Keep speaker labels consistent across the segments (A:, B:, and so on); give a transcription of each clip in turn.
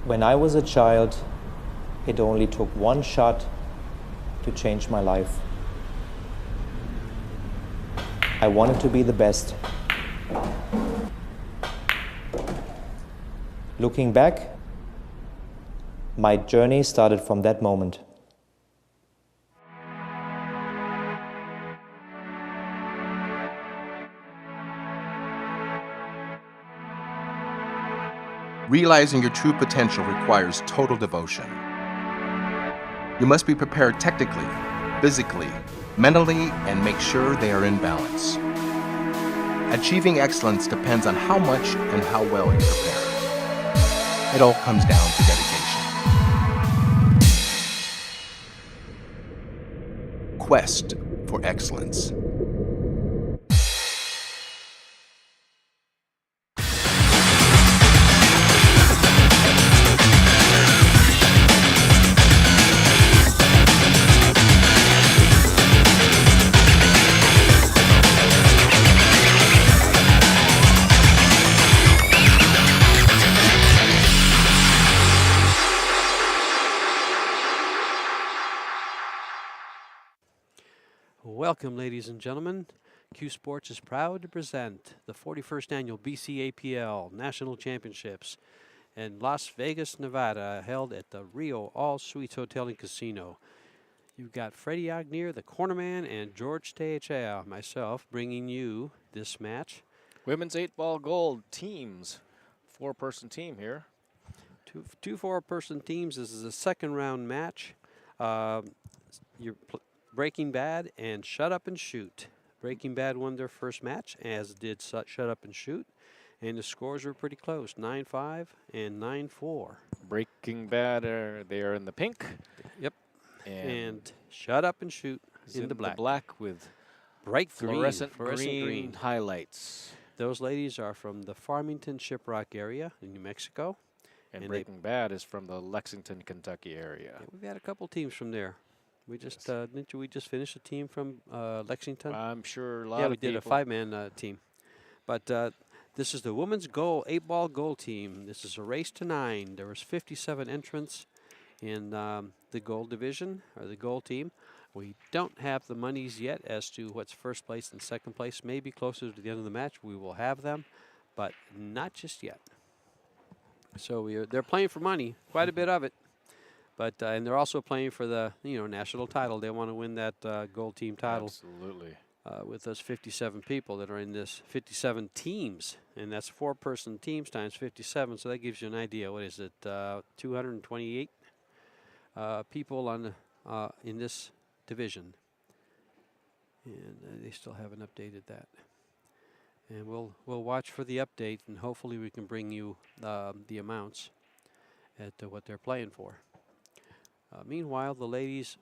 A: When I was a child, it only took one shot to change my life. I wanted to be the best. Looking back, my journey started from that moment.
B: Realizing your true potential requires total devotion. You must be prepared technically, physically, mentally, and make sure they are in balance. Achieving excellence depends on how much and how well you prepare. It all comes down to dedication. Quest for excellence.
C: Welcome, ladies and gentlemen. CueSports is proud to present the 41st Annual BCAPL National Championships in Las Vegas, Nevada, held at the Rio All Suites Hotel and Casino. You've got Freddie Agneer, the cornerman, and George Teixeira, myself, bringing you this match.
D: Women's 8-ball gold teams. 4-person team here.
C: Two 4-person teams. This is a second-round match. Breaking Bad and Shut Up and Shoot. Breaking Bad won their first match, as did Shut Up and Shoot, and the scores were pretty close, 9-5 and 9-4.
D: Breaking Bad, they are in the pink.
C: Yep. And Shut Up and Shoot in the black.
D: With
C: bright
D: fluorescent
C: green
D: highlights.
C: Those ladies are from the Farmington Shiprock area in New Mexico.
D: And Breaking Bad is from the Lexington, Kentucky area.
C: Yeah, we've had a couple teams from there. We just didn't we just finish a team from Lexington?
D: I'm sure a lot of
C: people. Yeah, we did a 5-man team. But this is the women's 8-ball goal team. This is a race to 9. There was 57 entrants in the gold division, or the gold team. We don't have the monies yet as to what's first place and second place. Maybe closer to the end of the match we will have them, but not just yet. So they're playing for money, quite a bit of it. But and they're also playing for the national title. They want to win that gold team title.
D: Absolutely.
C: With those 57 people that are in this, 57 teams, and that's 4-person teams times 57. So that gives you an idea. What is it? 228 people on in this division, and they still haven't updated that. And we'll watch for the update, and hopefully we can bring you the amounts at what they're playing for. Meanwhile, the ladies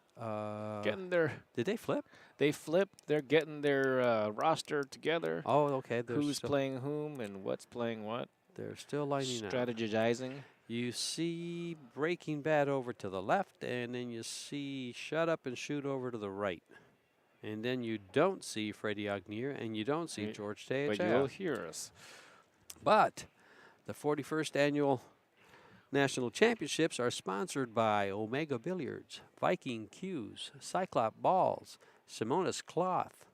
D: getting their.
C: Did they flip?
D: They flipped. They're getting their roster together.
C: Oh, okay.
D: Who's playing whom and what's playing what?
C: They're still lining up.
D: Strategizing.
C: You see Breaking Bad over to the left, and then you see Shut Up and Shoot over to the right. And then you don't see Freddie Agneer, and you don't see George Teixeira.
D: But you'll hear us.
C: But the 41st Annual National Championships are sponsored by Omega Billirds, Viking Cues, Cyclop Balls, Simonis Cloth,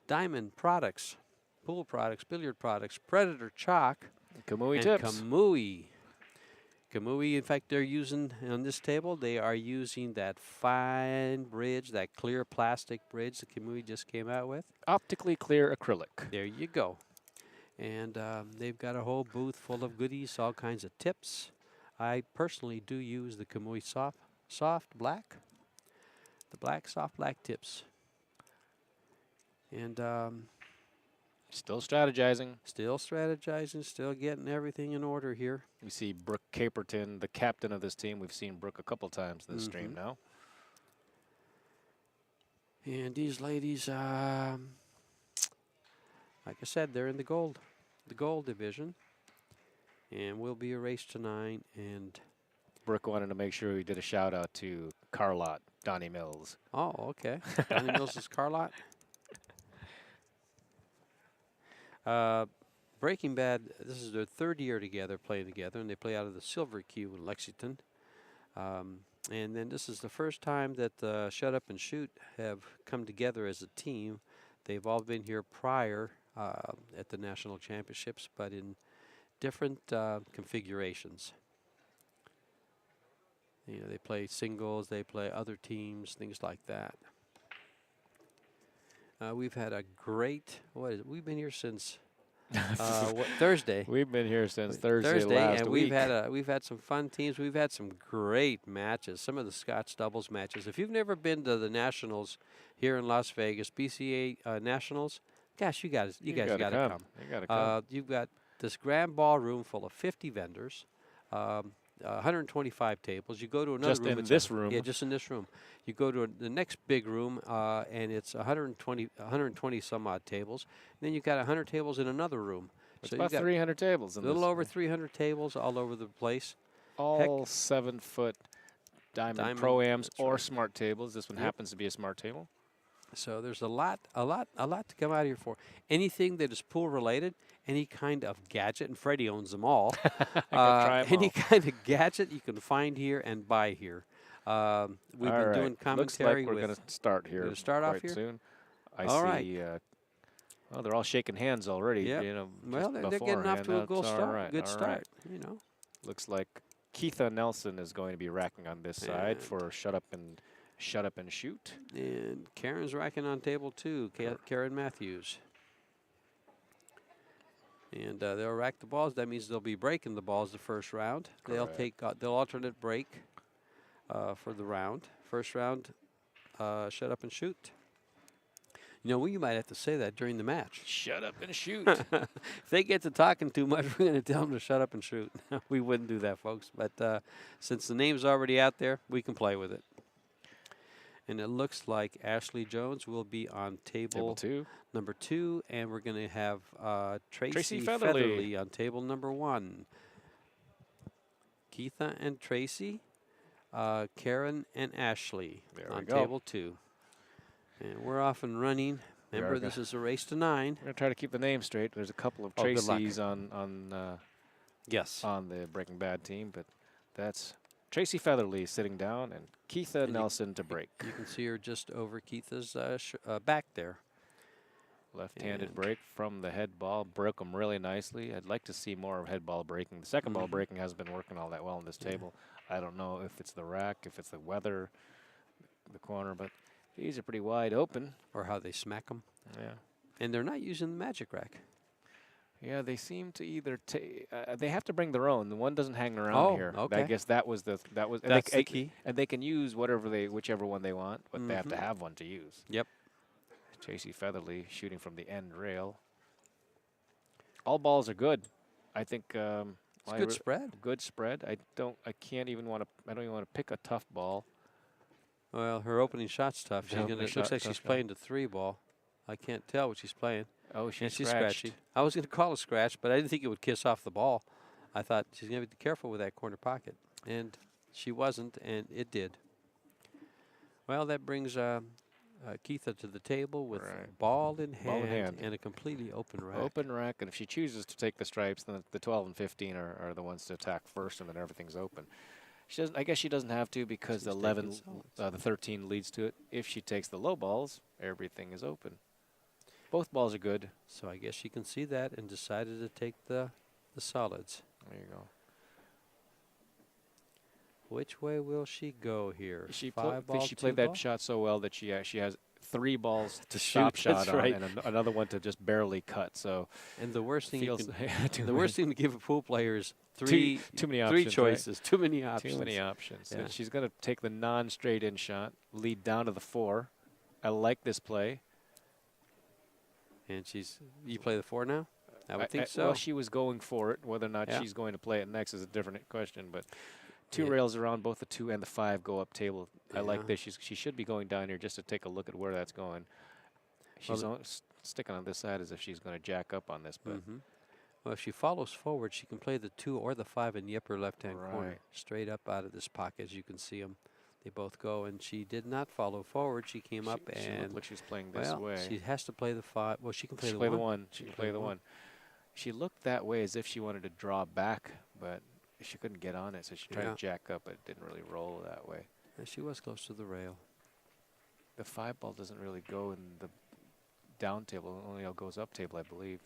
C: Diamond Products, Pool Products, Billiard Products, Predator Chalk,
D: Kamui Tips.
C: Kamui. Kamui, in fact, they're using, on this table, they are using that fine bridge, that clear plastic bridge that Kamui just came out with.
D: Optically clear acrylic.
C: There you go. And they've got a whole booth full of goodies, all kinds of tips. I personally do use the Kamui soft black, the soft black tips. And
D: still strategizing.
C: Still getting everything in order here.
D: We see Brooke Caperton, the captain of this team. We've seen Brooke a couple times this stream now.
C: And these ladies, like I said, they're in the gold division. And we'll be a race to 9. And
D: Brooke wanted to make sure we did a shout out to Carlot, Donnie Mills.
C: Oh, okay. Donnie Mills is Carlot. Breaking Bad, this is their 3rd year together, playing together, and they play out of the Silver Q in Lexington. And then this is the first time that Shut Up and Shoot have come together as a team. They've all been here prior at the national championships, but in different configurations. You know, they play singles, they play other teams, things like that. We've had a great, we've been here since Thursday.
D: We've been here since Thursday last
C: and
D: week.
C: we've had some fun teams. We've had some great matches. Some of the Scotch doubles matches. If you've never been to the Nationals here in Las Vegas, BCA Nationals, gosh, you guys got to come.
D: You got to come.
C: You've got this grand ballroom full of 50 vendors. 125 tables. You go to another
D: Just
C: room.
D: in this room.
C: Yeah, just in this room. You go to the next big room, and it's 120 some odd tables. And then you've got 100 tables in another room.
D: It's about 300 tables.
C: A little over 300 tables all over the place.
D: All 7-foot diamond pro-ams or
C: right.
D: smart tables. This one happens to be a smart table.
C: So there's a lot to come out here for. Anything that is pool related, any kind of gadget, and Freddie owns them all. Any kind of gadget you can find here and buy here. We've been doing commentary.
D: Looks like we're going to start here.
C: Going to start off here
D: soon. I
C: all
D: see.
C: Right.
D: Well, they're all shaking hands already.
C: Yep.
D: You know,
C: well, they're getting off to a good start. Good start. You know.
D: Looks like Keitha Nelson is going to be racking on this side for Shut Up and Shoot.
C: And Karen's racking on table 2, Karen Matthews. And they'll rack the balls. That means they'll be breaking the balls the first round.
D: Correct.
C: They'll alternate break for the round. First round, Shut Up and Shoot. You know, you might have to say that during the match.
D: Shut up and shoot.
C: If they get to talking too much, we're going to tell them to shut up and shoot. We wouldn't do that, folks. But since the name's already out there, we can play with it. And it looks like Ashley Jones will be on table number 2, and we're going to have Tracy Featherly on table number 1. Keitha and Tracy, Karen and Ashley on table 2. And we're off and running. Remember, this is a race to 9.
D: We're going to try to keep the name straight. There's a couple of Tracys on the Breaking Bad team, but that's Tracy Featherly sitting down and Keitha Nelson to break.
C: You can see her just over Keitha's back there.
D: Left-handed break from the head ball. Broke them really nicely. I'd like to see more of head ball breaking. The second ball breaking hasn't been working all that well on this table. I don't know if it's the rack, if it's the weather, the corner, but these are pretty wide open.
C: Or how they smack them.
D: Yeah.
C: And they're not using the magic rack.
D: Yeah, they seem to either they have to bring their own. The one doesn't hang around here.
C: Okay.
D: I guess that's
C: the key.
D: And they can use whichever one they want, but they have to have one to use.
C: Yep.
D: Tracy Featherly shooting from the end rail. All balls are good. I think
C: it's good spread.
D: Good spread. I don't even want to pick a tough ball.
C: Well, her opening shot's tough. It looks like she's playing the 3 ball. I can't tell what she's playing.
D: Oh, she's
C: scratchy. I was going to call a scratch, but I didn't think it would kiss off the ball. I thought she's going to be careful with that corner pocket. And she wasn't, and it did. Well, that brings Keitha to the table with ball in hand and a completely open rack.
D: Open rack, and if she chooses to take the stripes, then the 12 and 15 are the ones to attack first, and then everything's open. She doesn't. I guess she doesn't have to because the 11, the 13 leads to it. If she takes the low balls, everything is open. Both balls are good.
C: So I guess she can see that and decided to take the solids.
D: There you go.
C: Which way will she go here?
D: She played that shot so well that she has 3 balls to
C: shoot
D: shot on and another one to just barely cut. So,
C: and the worst thing the worst thing to give a pool player is too many options. 3 choices,
D: right?
C: too many options.
D: Too many options.
C: Yeah.
D: So she's going to take the non-straight in shot, lead down to the 4. I like this play.
C: And you play the 4 now? I would think so.
D: Well, she was going for it. Whether or not she's going to play it next is a different question. But 2 rails around, both the 2 and the 5 go up table. I like this. She should be going down here just to take a look at where that's going. She's sticking on this side as if she's going to jack up on this. But
C: well, if she follows forward, she can play the 2 or the 5 in the upper left-hand corner, straight up out of this pocket, as you can see them. They both go, and she did not follow forward. She came up and
D: looked like she's playing this way.
C: She has to play the 5. Well, she can play the 1.
D: She can play the 1. She looked that way as if she wanted to draw back, but she couldn't get on it, so she tried to jack up, but it didn't really roll that way.
C: And she was close to the rail.
D: The 5-ball doesn't really go in the down table, it only goes up table, I believe.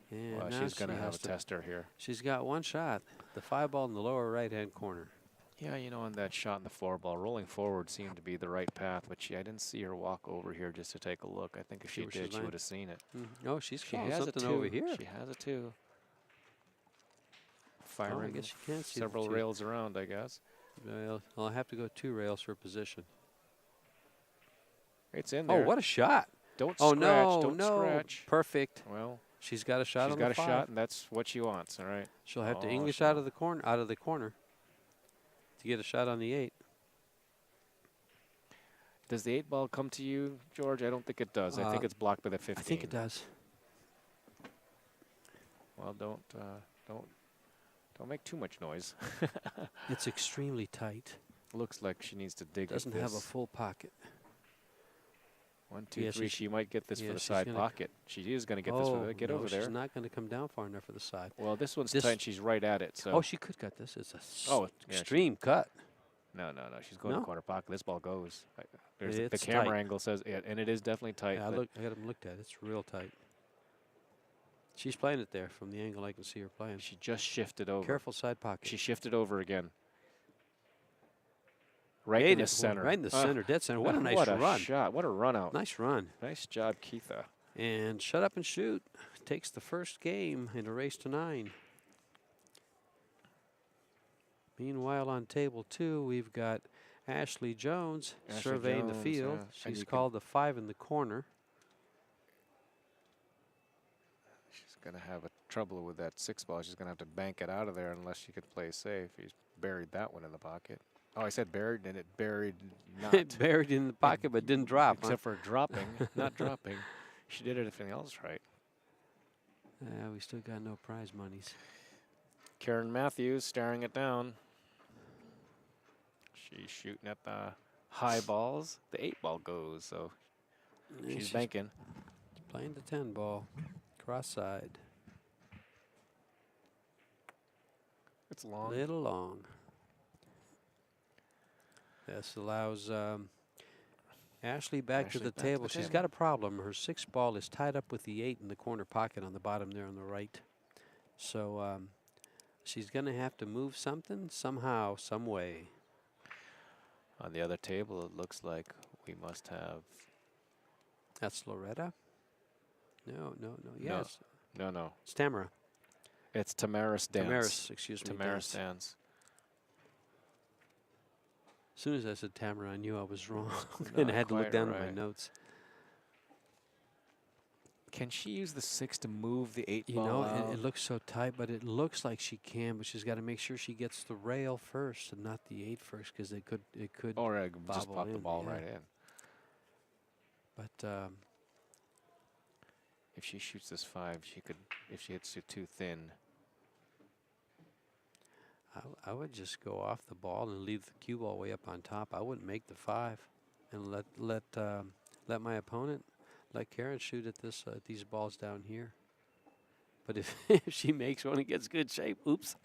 C: And
D: Well,
C: now
D: she's going to
C: she
D: have
C: has
D: a tester here.
C: She's got one shot. The 5-ball in the lower right-hand corner.
D: Yeah, you know, on that shot in the 4-ball, rolling forward seemed to be the right path, but I didn't see her walk over here just to take a look. I think if she did, she would have seen it.
C: Oh, she's
D: She
C: calling
D: has
C: something
D: a 2.
C: over here.
D: She has a 2. Firing
C: guess you can't see the
D: several
C: 2.
D: rails around, I guess.
C: Well, I'll have to go 2 rails for position.
D: It's in there.
C: Oh, what a shot.
D: Don't
C: Oh,
D: scratch.
C: no,
D: Don't
C: no.
D: scratch.
C: Perfect.
D: Well,
C: she's got a shot
D: she's
C: on
D: got
C: the
D: a
C: 5.
D: shot, and that's what she wants, all right?
C: She'll have to
D: Oh,
C: English
D: shot.
C: out of the corner to get a shot on the 8.
D: Does the 8-ball come to you, George? I don't think it does. I think it's blocked by the 15.
C: I think it does.
D: Well, don't make too much noise.
C: It's extremely tight.
D: Looks like she needs to dig.
C: Doesn't have a full pocket.
D: 1, 2,
C: Yeah,
D: 3. She might get this for the
C: she's
D: side
C: gonna
D: pocket. She is going to get this for the. Get
C: no,
D: over there.
C: she's not going to come down far enough for the side.
D: Well, this one's
C: This-
D: tight. And she's right at it. So.
C: Oh, she could cut this. It's a
D: Oh, yeah,
C: extreme cut.
D: No. She's going
C: No?
D: to corner pocket. This ball goes. There's
C: It's
D: the camera
C: tight.
D: angle says it, and it is definitely tight.
C: Yeah, I
D: but
C: got them looked at. It's real tight. She's playing it there from the angle I can see her playing.
D: she just shifted over.
C: Careful side pocket.
D: She shifted over again. Right
C: Made
D: in the
C: it.
D: center.
C: Right in the center, dead center. What a nice
D: what a
C: run.
D: shot. What a run out.
C: Nice run.
D: Nice job, Keitha.
C: And shut up and shoot. Takes the first game in a race to 9. Meanwhile, on table 2, we've got Ashley Jones surveying the
D: Jones,
C: field.
D: yeah. And
C: She's
D: you
C: called the 5 in the corner.
D: She's going to have a trouble with that 6-ball. She's going to have to bank it out of there unless she could play safe. He's buried that one in the pocket. Oh, I said buried, and it buried not.
C: It buried in the pocket, but didn't drop.
D: Except for dropping, not dropping. She did everything else right.
C: We still got no prize monies.
D: Karen Matthews staring it down. She's shooting at the high balls. The 8-ball goes, so
C: Yeah,
D: she's banking.
C: Playing the 10 ball, cross side.
D: It's long.
C: Little long. This allows Ashley back to
D: Ashley
C: the
D: back to
C: table.
D: the
C: She's
D: table.
C: got a problem. Her 6 ball is tied up with the 8 in the corner pocket on the bottom there on the right. So she's going to have to move something somehow, some way.
D: On the other table, it looks like we must have.
C: That's Loretta? No. Yes.
D: No.
C: It's Tamara.
D: It's Tamaris Dance.
C: Tamaris, excuse me.
D: Tamaris Dance.
C: As soon as I said Tamara, I knew I was wrong.
D: Not
C: And I had to look
D: quite
C: down at my
D: right.
C: notes.
D: Can she use the 6 to move the 8
C: You
D: ball
C: know,
D: out?
C: it looks so tight, but it looks like she can, but she's got to make sure she gets the rail first and not the 8 first, because it could
D: Or just
C: bobble
D: pop the
C: in,
D: ball
C: yeah.
D: right in.
C: But
D: If she shoots this 5, she could. If she hits it too thin.
C: I would just go off the ball and leave the cue ball way up on top. I wouldn't make the 5, and let my opponent, let Karen shoot at these balls down here. But if if she makes one and gets good shape, oops.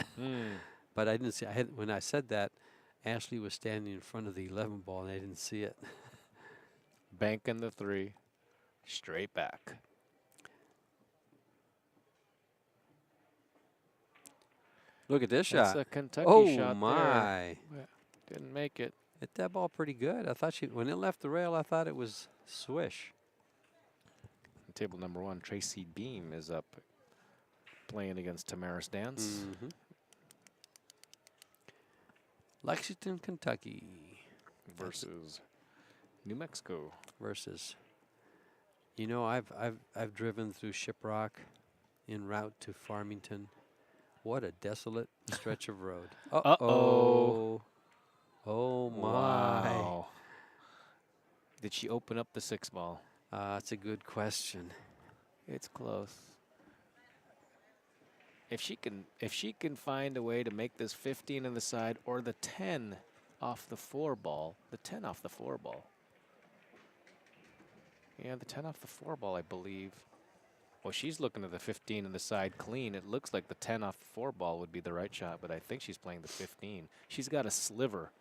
C: But I didn't see. When I said that, Ashley was standing in front of the 11 ball, and I didn't see it.
D: Banking the 3, straight back.
C: Look at this
D: That's
C: shot.
D: a Kentucky
C: Oh
D: shot
C: my!
D: there. Didn't make it.
C: Hit that ball pretty good. I thought when it left the rail, I thought it was swish.
D: Table number 1, Tracy Beam is up playing against Tamaris Dance.
C: Lexington, Kentucky
D: Versus New Mexico.
C: versus. You know, I've driven through Shiprock en route to Farmington. What a desolate stretch of road.
D: Uh-oh.
C: Oh my.
D: Wow. Did she open up the 6 ball?
C: That's a good question.
D: It's close. If she can find a way to make this 15 on the side or the 10 off the 4 ball, the 10 off the 4 ball. Yeah, the 10 off the 4 ball, I believe. Well, she's looking at the 15 and the side clean. It looks like the 10 off the 4 ball would be the right shot, but I think she's playing the 15. She's got a sliver.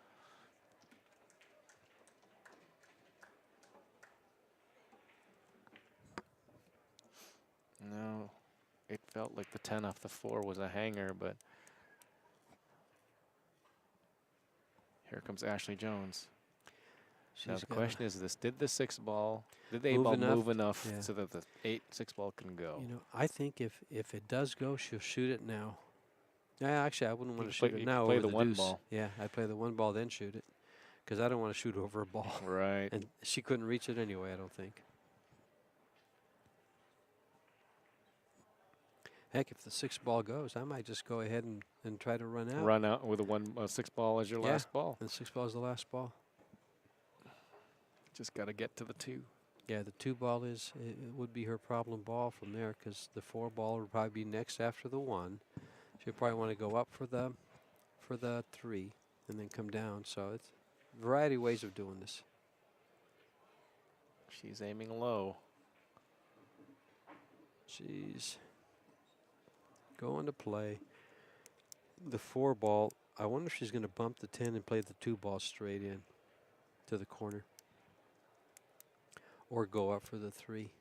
D: No, it felt like the 10 off the 4 was a hanger, but here comes Ashley Jones. Now the question is this: did the 6 ball, did the 8 ball move enough so that the 6 ball can go?
C: You know, I think if it does go, she'll shoot it now. Yeah, actually, I wouldn't want to shoot it now.
D: Play
C: over
D: the 1
C: deuce.
D: ball.
C: Yeah, I'd play the 1 ball then shoot it, because I don't want to shoot over a ball.
D: Right.
C: And she couldn't reach it anyway, I don't think. Heck, if the 6 ball goes, I might just go ahead and try to run out.
D: Run out with a 6 ball as your last ball.
C: And 6 ball is the last ball.
D: Just got to get to the 2.
C: Yeah, the 2 ball it would be her problem ball from there, because the 4 ball would probably be next after the 1. She'd probably want to go up for the 3 and then come down. So it's a variety of ways of doing this.
D: She's aiming low.
C: She's going to play the 4 ball. I wonder if she's going to bump the 10 and play the 2 ball straight in to the corner. Or go up for the 3.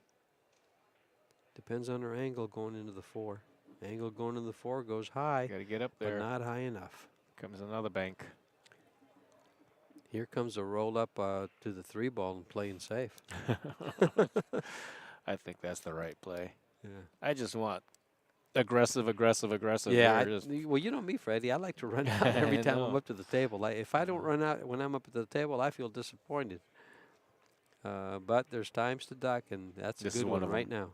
C: Depends on her angle going into the 4. Angle going into the 4 goes high.
D: Got to get up there.
C: But not high enough.
D: Comes another bank.
C: Here comes a roll up to the 3 ball and playing safe.
D: I think that's the right play.
C: Yeah.
D: I just want aggressive.
C: Yeah.
D: Here,
C: Well, you know me, Freddie. I like to run out every time I'm up to the table. If I don't run out when I'm up at the table, I feel disappointed. But there's times to duck, and that's a good one right now.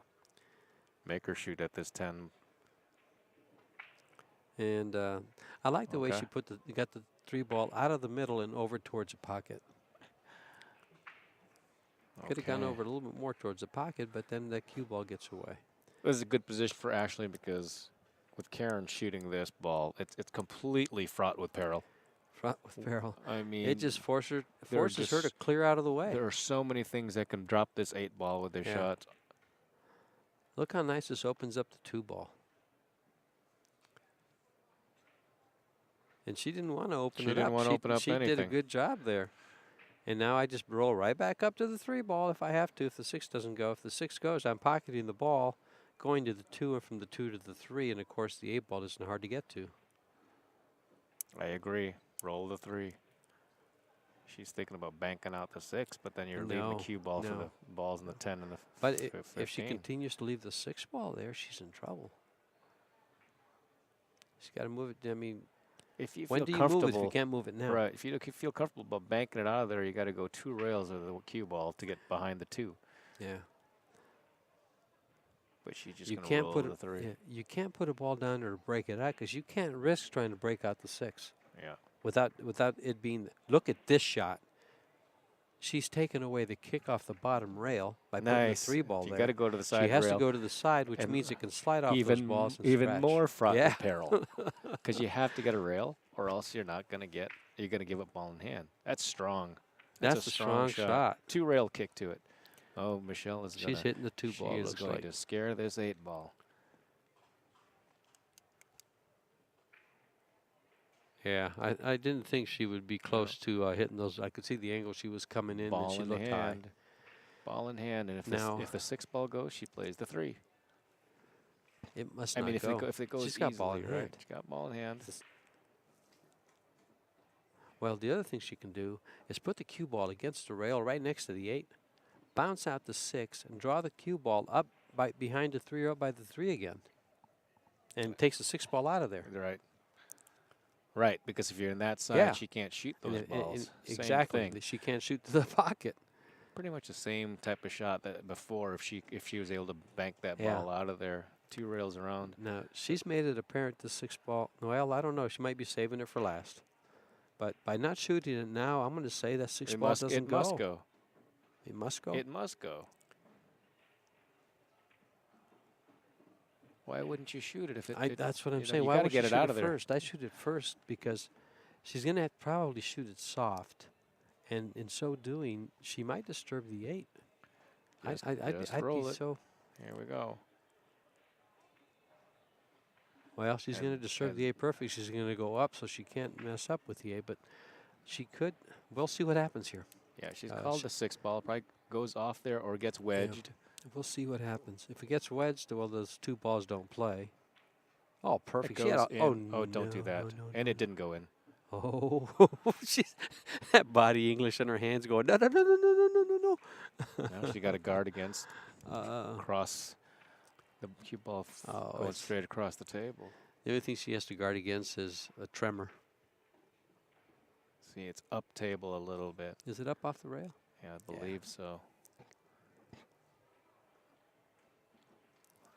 D: Make her shoot at this 10.
C: And I like the way she got the 3 ball out of the middle and over towards the pocket. Could have gone over a little bit more towards the pocket, but then the cue ball gets away.
D: This is a good position for Ashley because with Karen shooting this ball, it's completely fraught with peril.
C: Fraught with peril.
D: I mean,
C: it just forces her to clear out of the way.
D: There are so many things that can drop this 8 ball with their shots.
C: Look how nice this opens up the 2 ball. And she didn't want to open it up.
D: She didn't want to open up anything.
C: She did a good job there. And now I just roll right back up to the 3 ball if I have to, if the 6 doesn't go. If the 6 goes, I'm pocketing the ball, going to the 2 and from the 2 to the 3. And, of course, the 8 ball isn't hard to get to.
D: I agree. Roll the 3. She's thinking about banking out the 6, but then you're leaving the cue ball for the balls in the 10 and the 15.
C: But if she continues to leave the 6 ball there, she's in trouble. She's got to move it. I mean,
D: if you
C: when
D: feel
C: do you move it if
D: comfortable,
C: you can't move it now?
D: right? If you feel comfortable about banking it out of there, you got to go 2 rails of the cue ball to get behind the 2.
C: Yeah.
D: But she's just going to roll the 3.
C: Yeah, you can't put a ball down there to break it out because you can't risk trying to break out the 6.
D: Yeah.
C: Without it being, look at this shot. She's taken away the kick off the bottom rail by putting the 3 ball there.
D: You got to go to the side.
C: She has to go to the side, which means it can slide off those balls and
D: even
C: scratch.
D: more fraught with peril because you have to get a rail, or else you're not going to get. You're going to give up ball in hand. That's strong.
C: That's a strong shot.
D: 2 rail kick to it. Oh, Michelle is.
C: She's hitting the 2 ball.
D: She is going to scare this 8 ball.
C: Yeah, I didn't think she would be close to hitting those. I could see the angle she was coming in, and she looked high.
D: Ball in hand, and if the 6 ball goes, she plays the 3.
C: It must not go.
D: If it goes,
C: she's got ball in hand.
D: She's got ball in hand.
C: Well, the other thing she can do is put the cue ball against the rail right next to the 8, bounce out the 6, and draw the cue ball up behind the 3 or up by the 3 again, and takes the 6 ball out of there.
D: Right. Right, because if you're in that side, she can't shoot those balls.
C: Exactly. She can't shoot to the pocket.
D: Pretty much the same type of shot that before if she was able to bank that ball out of there. 2 rails around.
C: Now, she's made it apparent the 6 ball. Well, I don't know. She might be saving it for last. But by not shooting it now, I'm going to say that 6 ball doesn't go.
D: It must go.
C: It must go?
D: It must go. Why wouldn't you shoot it if it?
C: That's what I'm saying. Why would you shoot it first? I shoot it first because she's going to probably shoot it soft, and in so doing, she might disturb the 8. I'd be so.
D: Here we go.
C: Well, she's going to disturb
D: and-
C: the 8 perfect. She's going to go up, so she can't mess up with the 8, but she could. We'll see what happens here.
D: Yeah, she's called the 6 ball. Probably goes off there or gets wedged.
C: We'll see what happens. If it gets wedged, well, those 2 balls don't play. Oh, perfect.
D: It
C: She had
D: goes
C: a,
D: in.
C: oh,
D: Oh, don't do
C: no,
D: that.
C: no,
D: And
C: no,
D: it didn't go in.
C: Oh, she's that body English in her hands going, no, no, no, no, no, no, no, no.
D: Now she got a guard against
C: Uh,
D: cross the cue ball going
C: it's-
D: straight across the table.
C: The only thing she has to guard against is a tremor.
D: See, it's up table a little bit.
C: Is it up off the rail?
D: Yeah, I believe so.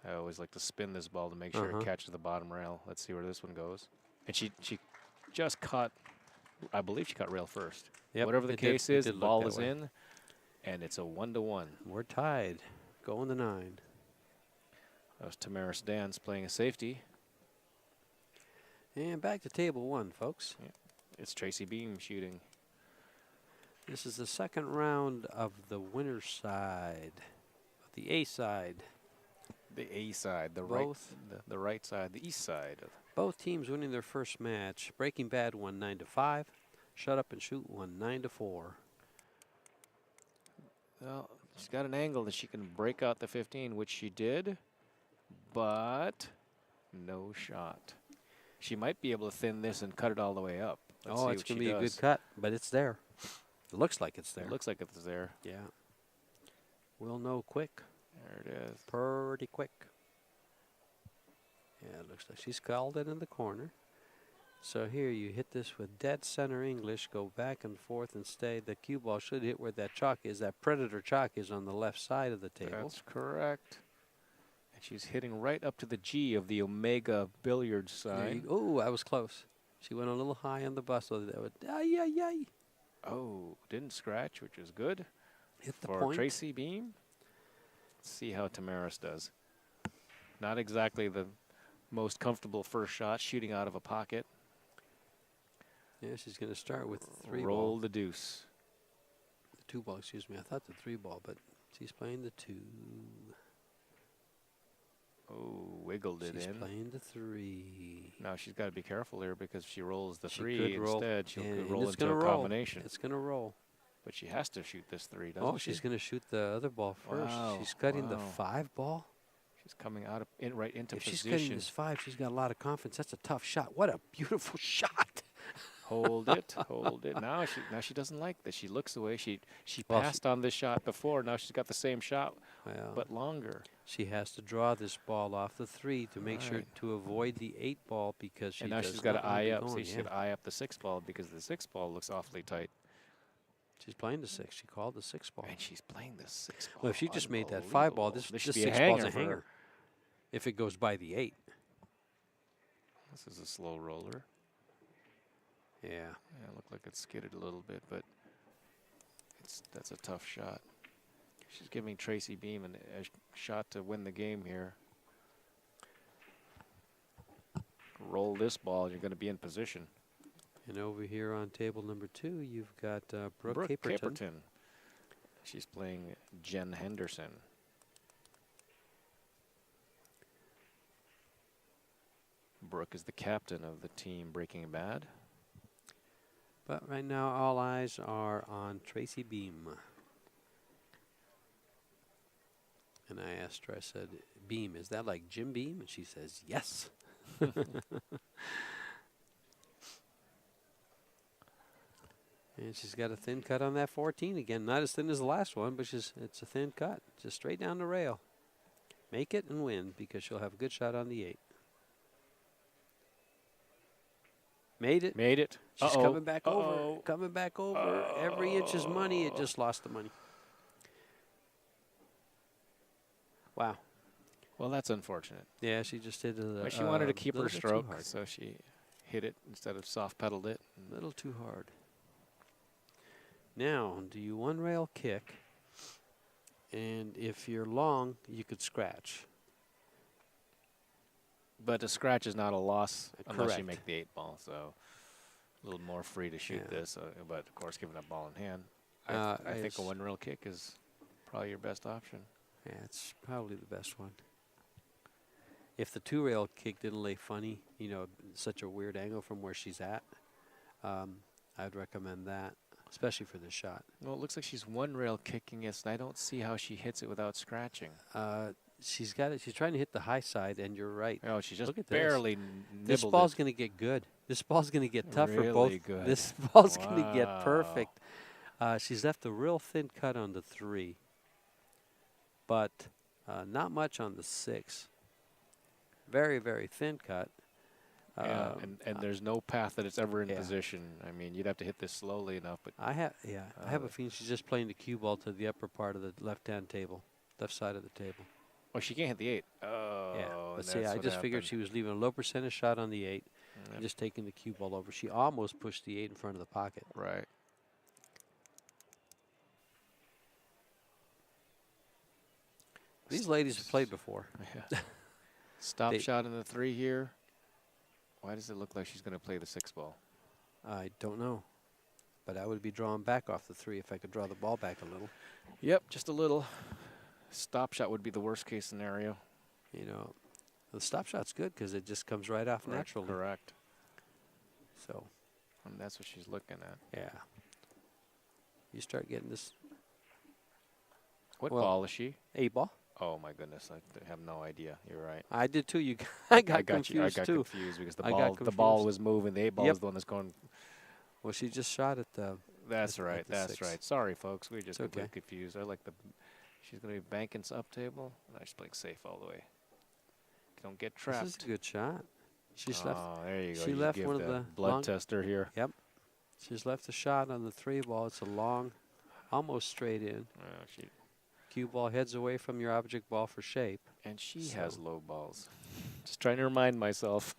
D: I always like to spin this ball to make sure it catches the bottom rail. Let's see where this one goes. And she just caught, I believe she caught rail first.
C: Yep,
D: Whatever the
C: it did-
D: case
C: it
D: is, the
C: did look
D: ball
C: that
D: is
C: way.
D: in, and it's a 1-1.
C: We're tied. Going to 9.
D: That was Tamaris Dans playing a safety.
C: And back to table 1, folks.
D: It's Tracy Beam shooting.
C: This is the second round of the winner's side, the A side.
D: The A side, the
C: Both.
D: right side, the east side.
C: Both teams winning their first match. Breaking Bad won 9-5. Shut Up and Shoot won 9-4.
D: Well, she's got an angle that she can break out the 15, which she did, but no shot. She might be able to thin this and cut it all the way up. Let's see
C: Oh, it's
D: what
C: going
D: she
C: to be a
D: does.
C: good cut, but it's there. It looks like it's there.
D: It looks like it's there.
C: Yeah. We'll know quick.
D: There it is.
C: Pretty quick. Yeah, it looks like she's called it in the corner. So here you hit this with dead center English, go back and forth and stay. The cue ball should hit where that chalk is. That predator chalk is on the left side of the table.
D: That's correct. And she's hitting right up to the G of the Omega Billiards sign.
C: Oh, I was close. She went a little high on the bus, so that would, ay.
D: Oh, didn't scratch, which is good.
C: Hit the
D: For
C: point.
D: Tracy Beam. Let's see how Tamaris does. Not exactly the most comfortable first shot, shooting out of a pocket.
C: Yeah, she's going to start with the 3
D: Roll
C: ball.
D: the deuce.
C: The 2 ball, excuse me. I thought the 3 ball, but she's playing the 2.
D: Oh, wiggled it
C: She's
D: in.
C: playing the 3.
D: Now she's got to be careful here because if she rolls the
C: She
D: 3
C: could roll,
D: instead, she'll
C: and
D: roll
C: it's
D: into
C: gonna
D: a
C: roll.
D: combination.
C: It's going to roll.
D: But she has to shoot this 3, doesn't
C: Oh,
D: she?
C: she's going to shoot the other ball first.
D: Wow,
C: She's cutting the
D: wow.
C: 5 ball.
D: She's coming out of right into
C: If she's
D: position.
C: cutting this 5, she's got a lot of confidence. That's a tough shot. What a beautiful shot.
D: Hold it, hold it. Now she doesn't like this. She looks away. She
C: Well,
D: passed on this shot before. Now she's got the same shot,
C: Well,
D: but longer.
C: she has to draw this ball off the 3 to make sure
D: Right.
C: to avoid the 8 ball because she
D: And now
C: does
D: she's got
C: not
D: to
C: wanna
D: eye
C: be
D: up.
C: going,
D: See, she's
C: yeah.
D: got to eye up the 6 ball because the 6 ball looks awfully tight.
C: She's playing the 6. She called the 6 ball.
D: And she's playing the 6 ball.
C: Well, if she just made that 5 ball, this
D: should be a
C: 6 ball's
D: hanger
C: a
D: for her.
C: hanger. If it goes by the 8.
D: This is a slow roller.
C: Yeah.
D: Yeah, it looked like it skidded a little bit, but that's a tough shot. She's giving Tracy Beam a shot to win the game here. Roll this ball, you're going to be in position.
C: And over here on table number 2, you've got Brooke Caperton.
D: Caperton. She's playing Jen Henderson. Brooke is the captain of the team Breaking Bad.
C: But right now, all eyes are on Tracy Beam. And I asked her, I said, Beam, is that like Jim Beam? And she says, yes. And she's got a thin cut on that 14 again. Not as thin as the last one, but it's a thin cut. Just straight down the rail. Make it and win because she'll have a good shot on the 8. Made it.
D: Made it.
C: She's
D: Uh-oh.
C: coming back over.
D: Uh-oh.
C: Coming back over. Every inch is money. It just lost the money. Wow.
D: Well, that's unfortunate.
C: Yeah, she just hit a
D: But she wanted to keep her
C: little bit too
D: stroke,
C: hard.
D: so she hit it instead of soft pedaled it.
C: A little too hard. Now, do you one rail kick? And if you're long, you could scratch.
D: But a scratch is not a loss unless you
C: Correct.
D: make the 8 ball, so a little more free to shoot
C: Yeah.
D: this. But of course, given that ball in hand,
C: Uh,
D: I think a
C: it's-
D: 1 rail kick is probably your best option.
C: Yeah, it's probably the best one. if the 2-rail kick didn't lay funny, you know, such a weird angle from where she's at, I'd recommend that, especially for this shot.
D: Well, it looks like she's 1-rail kicking it, and I don't see how she hits it without scratching.
C: She's got it. She's trying to hit the high side, and you're right.
D: Oh, she just
C: Look at
D: barely
C: this.
D: nibbled
C: This ball's going to get good. This ball's going to get tough for both.
D: Really good.
C: This ball's going to
D: Wow.
C: get perfect. She's left a real thin cut on the 3, but not much on the 6. Very, very thin cut.
D: Yeah, and there's no path that it's ever in
C: yeah.
D: position. I mean, you'd have to hit this slowly enough, but
C: I have a feeling she's just playing the cue ball to the upper part of the left-hand table, left side of the table.
D: oh, she can't hit the 8. Oh,
C: Yeah,
D: and
C: but see,
D: that's
C: I
D: what
C: just figured
D: happened.
C: she was leaving a low percentage shot on the 8,
D: Yep.
C: and just taking the cue ball over. She almost pushed the 8 in front of the pocket.
D: Right.
C: These ladies have played before.
D: Yeah. Stop
C: They-
D: shot in the 3 here. Why does it look like she's going to play the 6 ball?
C: I don't know, but I would be drawing back off the 3 if I could draw the ball back a little.
D: Yep, just a little. Stop shot would be the worst case scenario.
C: You know, the stop shot's good because it just comes right off naturally.
D: Correct.
C: So,
D: And that's what she's looking at.
C: yeah. You start getting this
D: What
C: Well-
D: ball is she?
C: 8 ball.
D: Oh my goodness, I have no idea. You're right.
C: I did too. I got
D: I
C: confused
D: got
C: too.
D: confused because
C: I got
D: the ball
C: confused.
D: was moving. The 8 ball
C: Yep.
D: is the one that's going.
C: Well, she just shot at the.
D: That's
C: At
D: right.
C: the
D: That's
C: 6.
D: right. Sorry, folks. We just
C: It's okay.
D: got confused. I like the. She's going to be banking up table. And I just playing safe all the way. Don't get trapped.
C: This is a good shot. She's left.
D: Oh, there you go.
C: she
D: You
C: left
D: give
C: one of
D: the
C: the
D: blood
C: long-
D: tester here.
C: Yep. She's left a shot on the 3 ball. It's a long, almost straight in.
D: She
C: Cue ball heads away from your object ball for shape.
D: and she
C: So-
D: has low balls. Just trying to remind myself.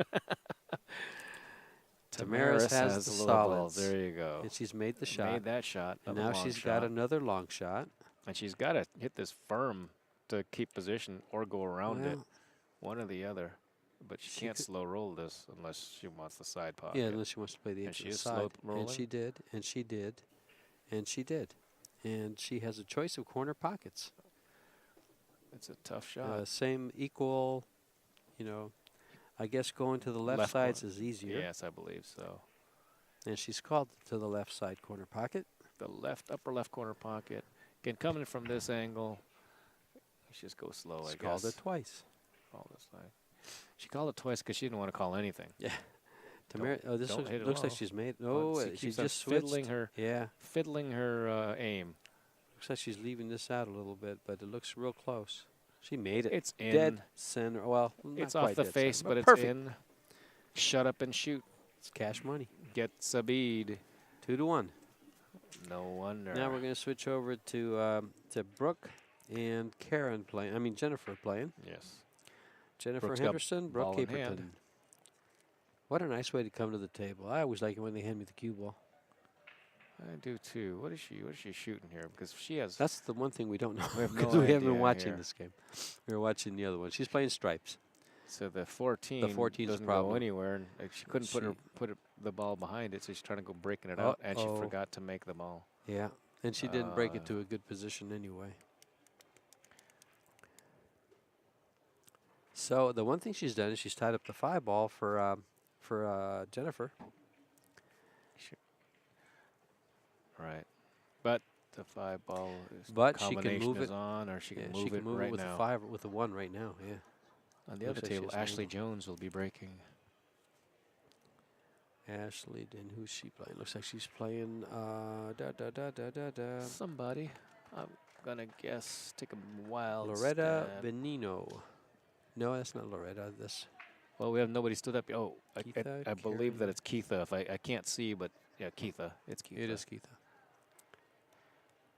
C: Tamaris has the
D: low balls.
C: solids.
D: There you go.
C: And she's made the shot.
D: Made that shot.
C: And
D: another
C: now
D: long
C: she's got
D: shot.
C: another long shot.
D: And she's got to hit this firm to keep position or go around it.
C: Well,
D: One or the other. But she,
C: She
D: can't
C: could-
D: slow roll this unless she wants the side pocket.
C: yeah, unless she wants to play the 8
D: And
C: to
D: she
C: the
D: is slow
C: side.
D: rolling?
C: And she did. And she did. And she did. And she has a choice of corner pockets.
D: It's a tough shot.
C: Same equal, you know, I guess going to the left sides
D: corner.
C: is easier.
D: Yes, I believe so.
C: And she's called to the left side corner pocket.
D: The upper left corner pocket. Again, coming from this angle. Let's just go slow,
C: She's
D: I
C: called
D: guess.
C: it twice.
D: Call this side. She called it twice because she didn't want to call anything.
C: Yeah.
D: Don't-
C: Tamara, oh, this
D: don't
C: looks,
D: hit it
C: looks like
D: low.
C: she's made.
D: Well,
C: No,
D: she
C: she
D: keeps on
C: just switched.
D: fiddling her aim.
C: Looks like she's leaving this out a little bit, but it looks real close. She made it.
D: It's in.
C: Dead center. Well, not
D: It's off
C: quite
D: the
C: dead
D: face,
C: center,
D: but it's
C: perfect.
D: in. Shut up and shoot.
C: It's cash money.
D: Gets a bead.
C: 2-1.
D: No wonder.
C: Now we're going to switch over to Brooke and Karen playing. I mean Jennifer playing.
D: Yes.
C: Jennifer
D: Brooke's got
C: Henderson, Brooke
D: ball in hand.
C: Caperton. What a nice way to come to the table. I always like it when they hand me the cue ball.
D: I do too. What is she shooting here? Because she has.
C: That's the one thing we don't know
D: We have no
C: because we haven't been
D: idea
C: watching
D: here.
C: this game. We were watching the other one. She's playing stripes.
D: So the 14.
C: The 14 's a
D: doesn't
C: problem.
D: go anywhere, and she couldn't put the ball behind it, so she's trying to go breaking it out, and she
C: Uh-oh.
D: forgot to make the ball.
C: Yeah, and she didn't break it
D: Uh.
C: to a good position anyway. So the one thing she's done is she's tied up the 5 ball for Jennifer.
D: Right. But the 5 ball is
C: But she can
D: combination
C: move
D: is
C: it.
D: on, or she
C: Yeah,
D: can
C: she
D: move
C: can
D: it
C: move
D: right
C: it with
D: now.
C: a 5 or with a 1 right now. Yeah.
D: On the
C: Looks
D: other
C: like she
D: table,
C: has an
D: Ashley
C: angle.
D: Jones will be breaking.
C: Ashley, and who's she playing? Looks like she's playing
D: Somebody. I'm gonna guess. Take a wild
C: Loretta
D: stab.
C: Benino. No, that's not Loretta. This
D: Well, we have nobody stood up. Oh,
C: Keitha,
D: I believe
C: Karen.
D: that it's Keitha. If I can't see, but yeah, Keitha. It's Keitha.
C: it is Keitha.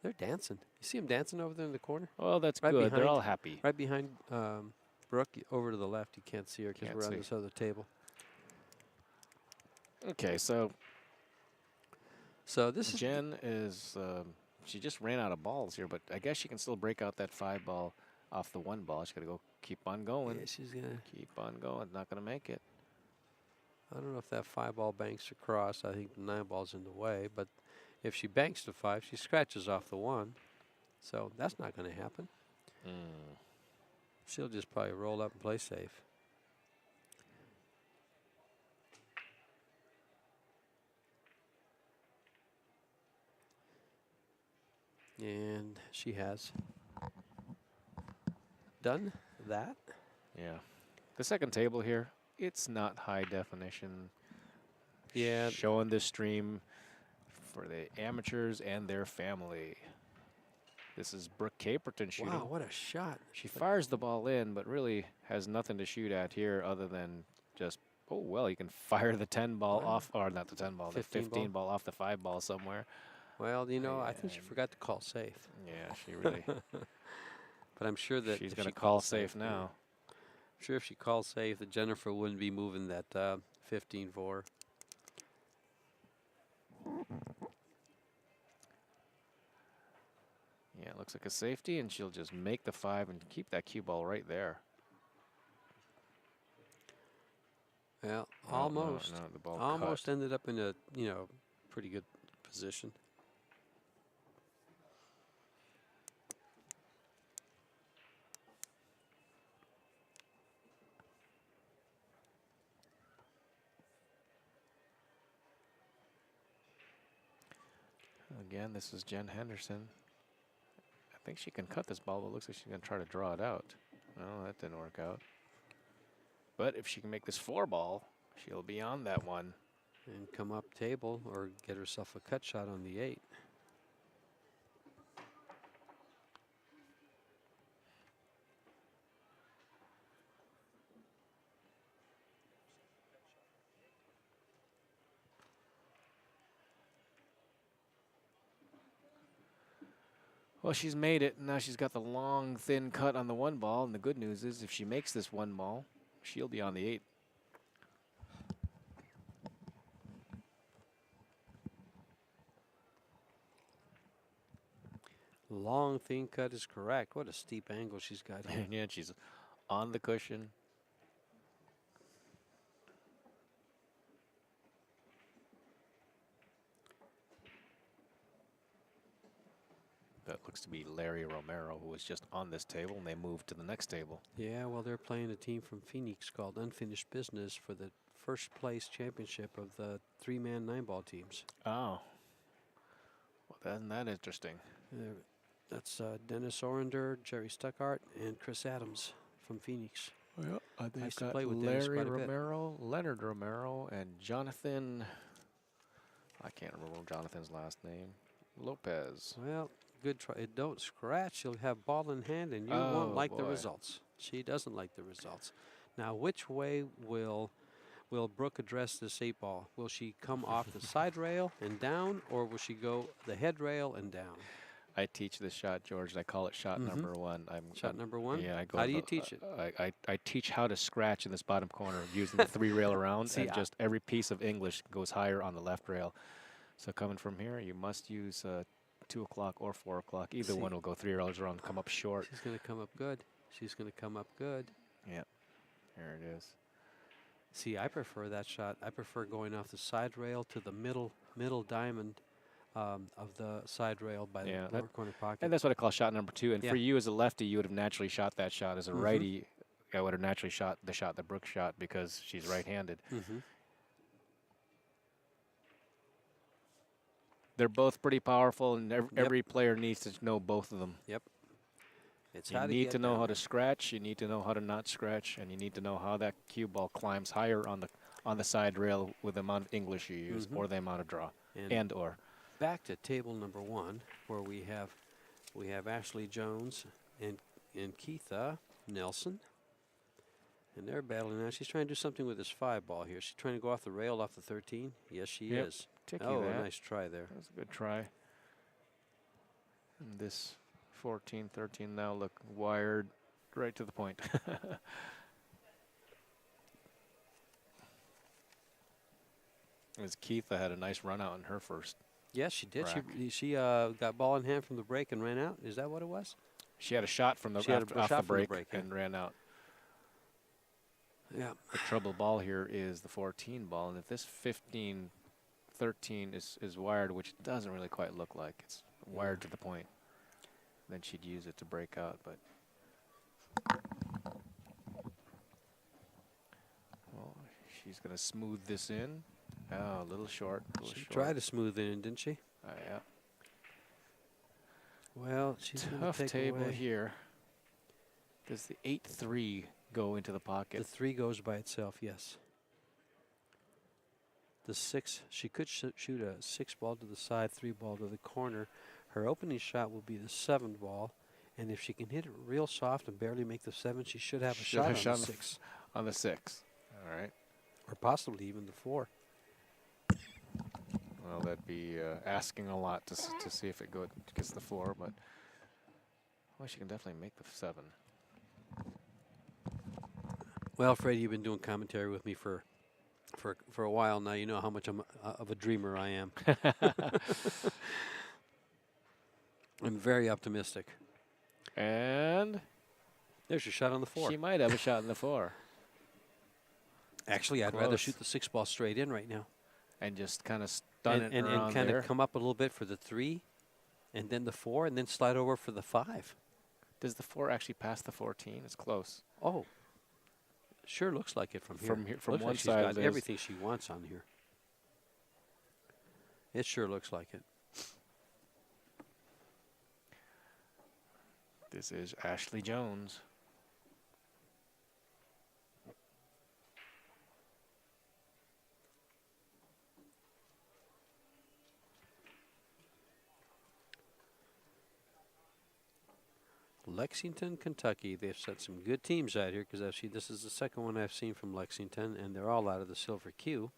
C: They're dancing. You see them dancing over there in the corner,
D: Well, that's
C: Right
D: good. They're
C: behind-
D: all happy.
C: right behind Brooke. Over to the left, you can't see her because
D: Can't
C: we're on
D: see.
C: this other table.
D: Okay, so
C: So this is
D: Jen is. She just ran out of balls here, but I guess she can still break out that 5 ball off the 1 ball. She's got to go keep on going.
C: yeah, she's gonna.
D: Keep on going. Not going to make it.
C: I don't know if that 5 ball banks across. I think the 9 ball's in the way, but if she banks the 5, she scratches off the 1. So that's not going to happen. She'll just probably roll up and play safe. And she has done that.
D: Yeah. The second table here, it's not high definition.
C: Yeah.
D: Showing this stream for the amateurs and their family. This is Brooke Caperton shooting.
C: Wow, what a shot.
D: She fires the ball in, but really has nothing to shoot at here other than just, oh, well, you can fire the 10 ball off, or not the 10 ball, the 15 ball off the 5 ball somewhere.
C: Well, you know, I think she forgot to call safe.
D: Yeah, she really.
C: But I'm sure that
D: she's going to call safe now.
C: I'm sure if she called safe, that Jennifer wouldn't be moving that 15-4.
D: Yeah, it looks like a safety, and she'll just make the 5 and keep that cue ball right there.
C: Well,
D: No,
C: almost.
D: no, the ball
C: almost
D: cut.
C: ended up in a, pretty good position.
D: Again, this is Jen Henderson. I think she can cut this ball, but it looks like she's going to try to draw it out. No, that didn't work out. But if she can make this 4 ball, she'll be on that one.
C: And come up table or get herself a cut shot on the 8.
D: Well, she's made it. Now she's got the long, thin cut on the 1 ball. And the good news is if she makes this 1 ball, she'll be on the 8.
C: Long, thin cut is correct. What a steep angle she's got here.
D: Yeah, she's on the cushion. That looks to be Larry Romero, who was just on this table, and they moved to the next table.
C: Yeah, well, they're playing a team from Phoenix called Unfinished Business for the first place championship of the 3-man 9-ball teams.
D: Oh. Well, isn't that interesting?
C: That's Dennis Orender, Jerry Stuckart, and Chris Adams from Phoenix.
D: Well,
C: I
D: they've
C: used to
D: got
C: play with Dennis
D: Larry
C: quite a bit.
D: Romero, Leonard Romero, and Jonathan, I can't remember Jonathan's last name, Lopez.
C: Well, good try. Don't scratch. You'll have ball in hand, and you
D: Oh,
C: won't like the
D: boy.
C: results. She doesn't like the results. Now, which way will Brooke address this 8 ball? Will she come off the side rail and down, or will she go the head rail and down?
D: I teach this shot, George, and I call it shot number 1.
C: Shot number 1?
D: Yeah, I go.
C: How do you teach it?
D: I teach how to scratch in this bottom corner using the 3 rail around,
C: See,
D: and just every piece of English goes higher on the left rail. So coming from here, you must use 2 o'clock or 4 o'clock. Either one will go 3 rails around, come up short.
C: She's going to come up good. She's going to come up good.
D: Yeah, there it is.
C: See, I prefer that shot. I prefer going off the side rail to the middle diamond of the side rail by the lower corner pocket.
D: And that's what I call shot number 2. And
C: Yeah.
D: for you as a lefty, you would have naturally shot that shot. As a righty, I would have naturally shot the shot that Brooke shot because she's right-handed. They're both pretty powerful, and every player needs to know both of them.
C: Yep. It's
D: You need to know how to scratch, you need to know how to not scratch, and you need to know how that cue ball climbs higher on the side rail with the amount of English you use or the amount of draw and or.
C: Back to table number 1, where we have Ashley Jones and Keitha Nelson. And they're battling now. She's trying to do something with this 5 ball here. She's trying to go off the rail off the 13. Yes, she is.
D: Oh,
C: a nice try there.
D: That was a good try. And this 14, 13 now look wired right to the point. As Keitha had a nice run out in her first.
C: Yes, she did.
D: Rack.
C: She got ball in hand from the break and ran out. Is that what it was?
D: She had a shot from the off the break and ran out.
C: Yeah.
D: The trouble ball here is the 14 ball, and if this 15, 13 is wired, which it doesn't really quite look like, it's wired to the point, then she'd use it to break out. But well, she's going to smooth this in. Oh, a little short.
C: She tried to smooth it in, didn't she?
D: Yeah.
C: Well, she's going to
D: Tough
C: take
D: table
C: away.
D: here. Does the 8-3 go into the pocket?
C: The 3 goes by itself, yes. The 6, she could shoot a 6 ball to the side, 3 ball to the corner. Her opening shot will be the 7 ball. And if she can hit it real soft and barely make the 7, she should have a shot on the 6.
D: On the 6. All right.
C: Or possibly even the 4.
D: Well, that'd be asking a lot to see if it gets the 4, but well, she can definitely make the 7.
C: Well, Freddie, you've been doing commentary with me for a while now. You know how much of a dreamer I am. I'm very optimistic.
D: And
C: there's your shot on the 4.
D: She might have a shot in the 4.
C: Actually, I'd rather shoot the 6 ball straight in right now.
D: And just kind of stun it around
C: and kind
D: there.
C: of come up a little bit for the 3, and then the 4, and then slide over for the 5.
D: Does the 4 actually pass the 14? It's close.
C: Oh, sure looks like it from here.
D: From
C: looks
D: one
C: like
D: side,
C: she's got everything she wants on here. It sure looks like it.
D: This is Ashley Jones.
C: Lexington, Kentucky. They've set some good teams out here because this is the second one I've seen from Lexington, and they're all out of the silver Q.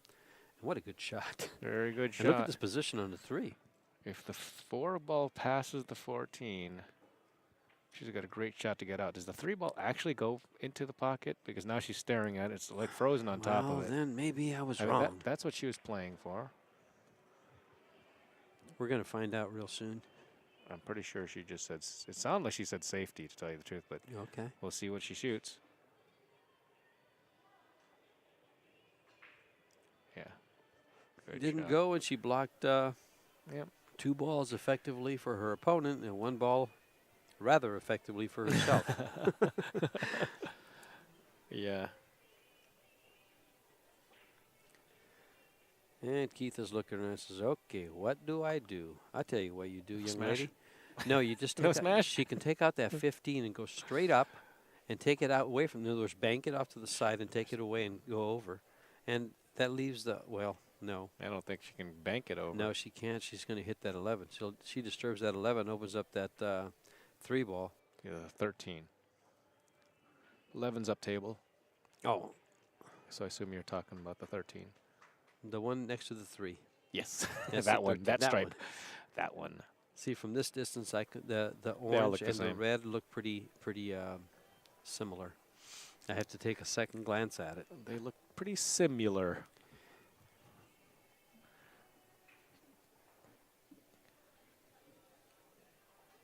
C: And what a good shot.
D: Very good shot.
C: And look at this position on the 3.
D: If the 4 ball passes the 14, she's got a great shot to get out. Does the 3 ball actually go into the pocket? Because now she's staring at it. It's like frozen on top of it.
C: Then maybe I was wrong.
D: That's what she was playing for.
C: We're going to find out real soon.
D: I'm pretty sure she just said, it sounded like she said safety, to tell you the truth, but
C: okay,
D: we'll see what she shoots. Yeah. Good
C: Didn't
D: shot.
C: go, and she blocked 2 balls effectively for her opponent and 1 ball rather effectively for herself.
D: Yeah.
C: And Keith is looking around and says, okay, what do I do? I'll tell you what you do, young
D: Smash.
C: lady. No, you just take
D: No
C: out,
D: smash?
C: she can take out that 15 and go straight up and take it out away from the others, bank it off to the side and take it away and go over. And that leaves the, well, no.
D: I don't think she can bank it over.
C: No, she can't. She's going to hit that 11. She disturbs that 11, opens up that 3 ball.
D: Yeah, 13. 11's up table.
C: Oh.
D: So I assume you're talking about the 13.
C: The one next to the 3.
D: Yes.
C: That's
D: that
C: the
D: one.
C: 13.
D: That stripe.
C: One.
D: That one.
C: See, from this distance, the
D: all
C: orange
D: look
C: and
D: the
C: the
D: same.
C: red look pretty similar. I have to take a second glance at it.
D: They look pretty similar.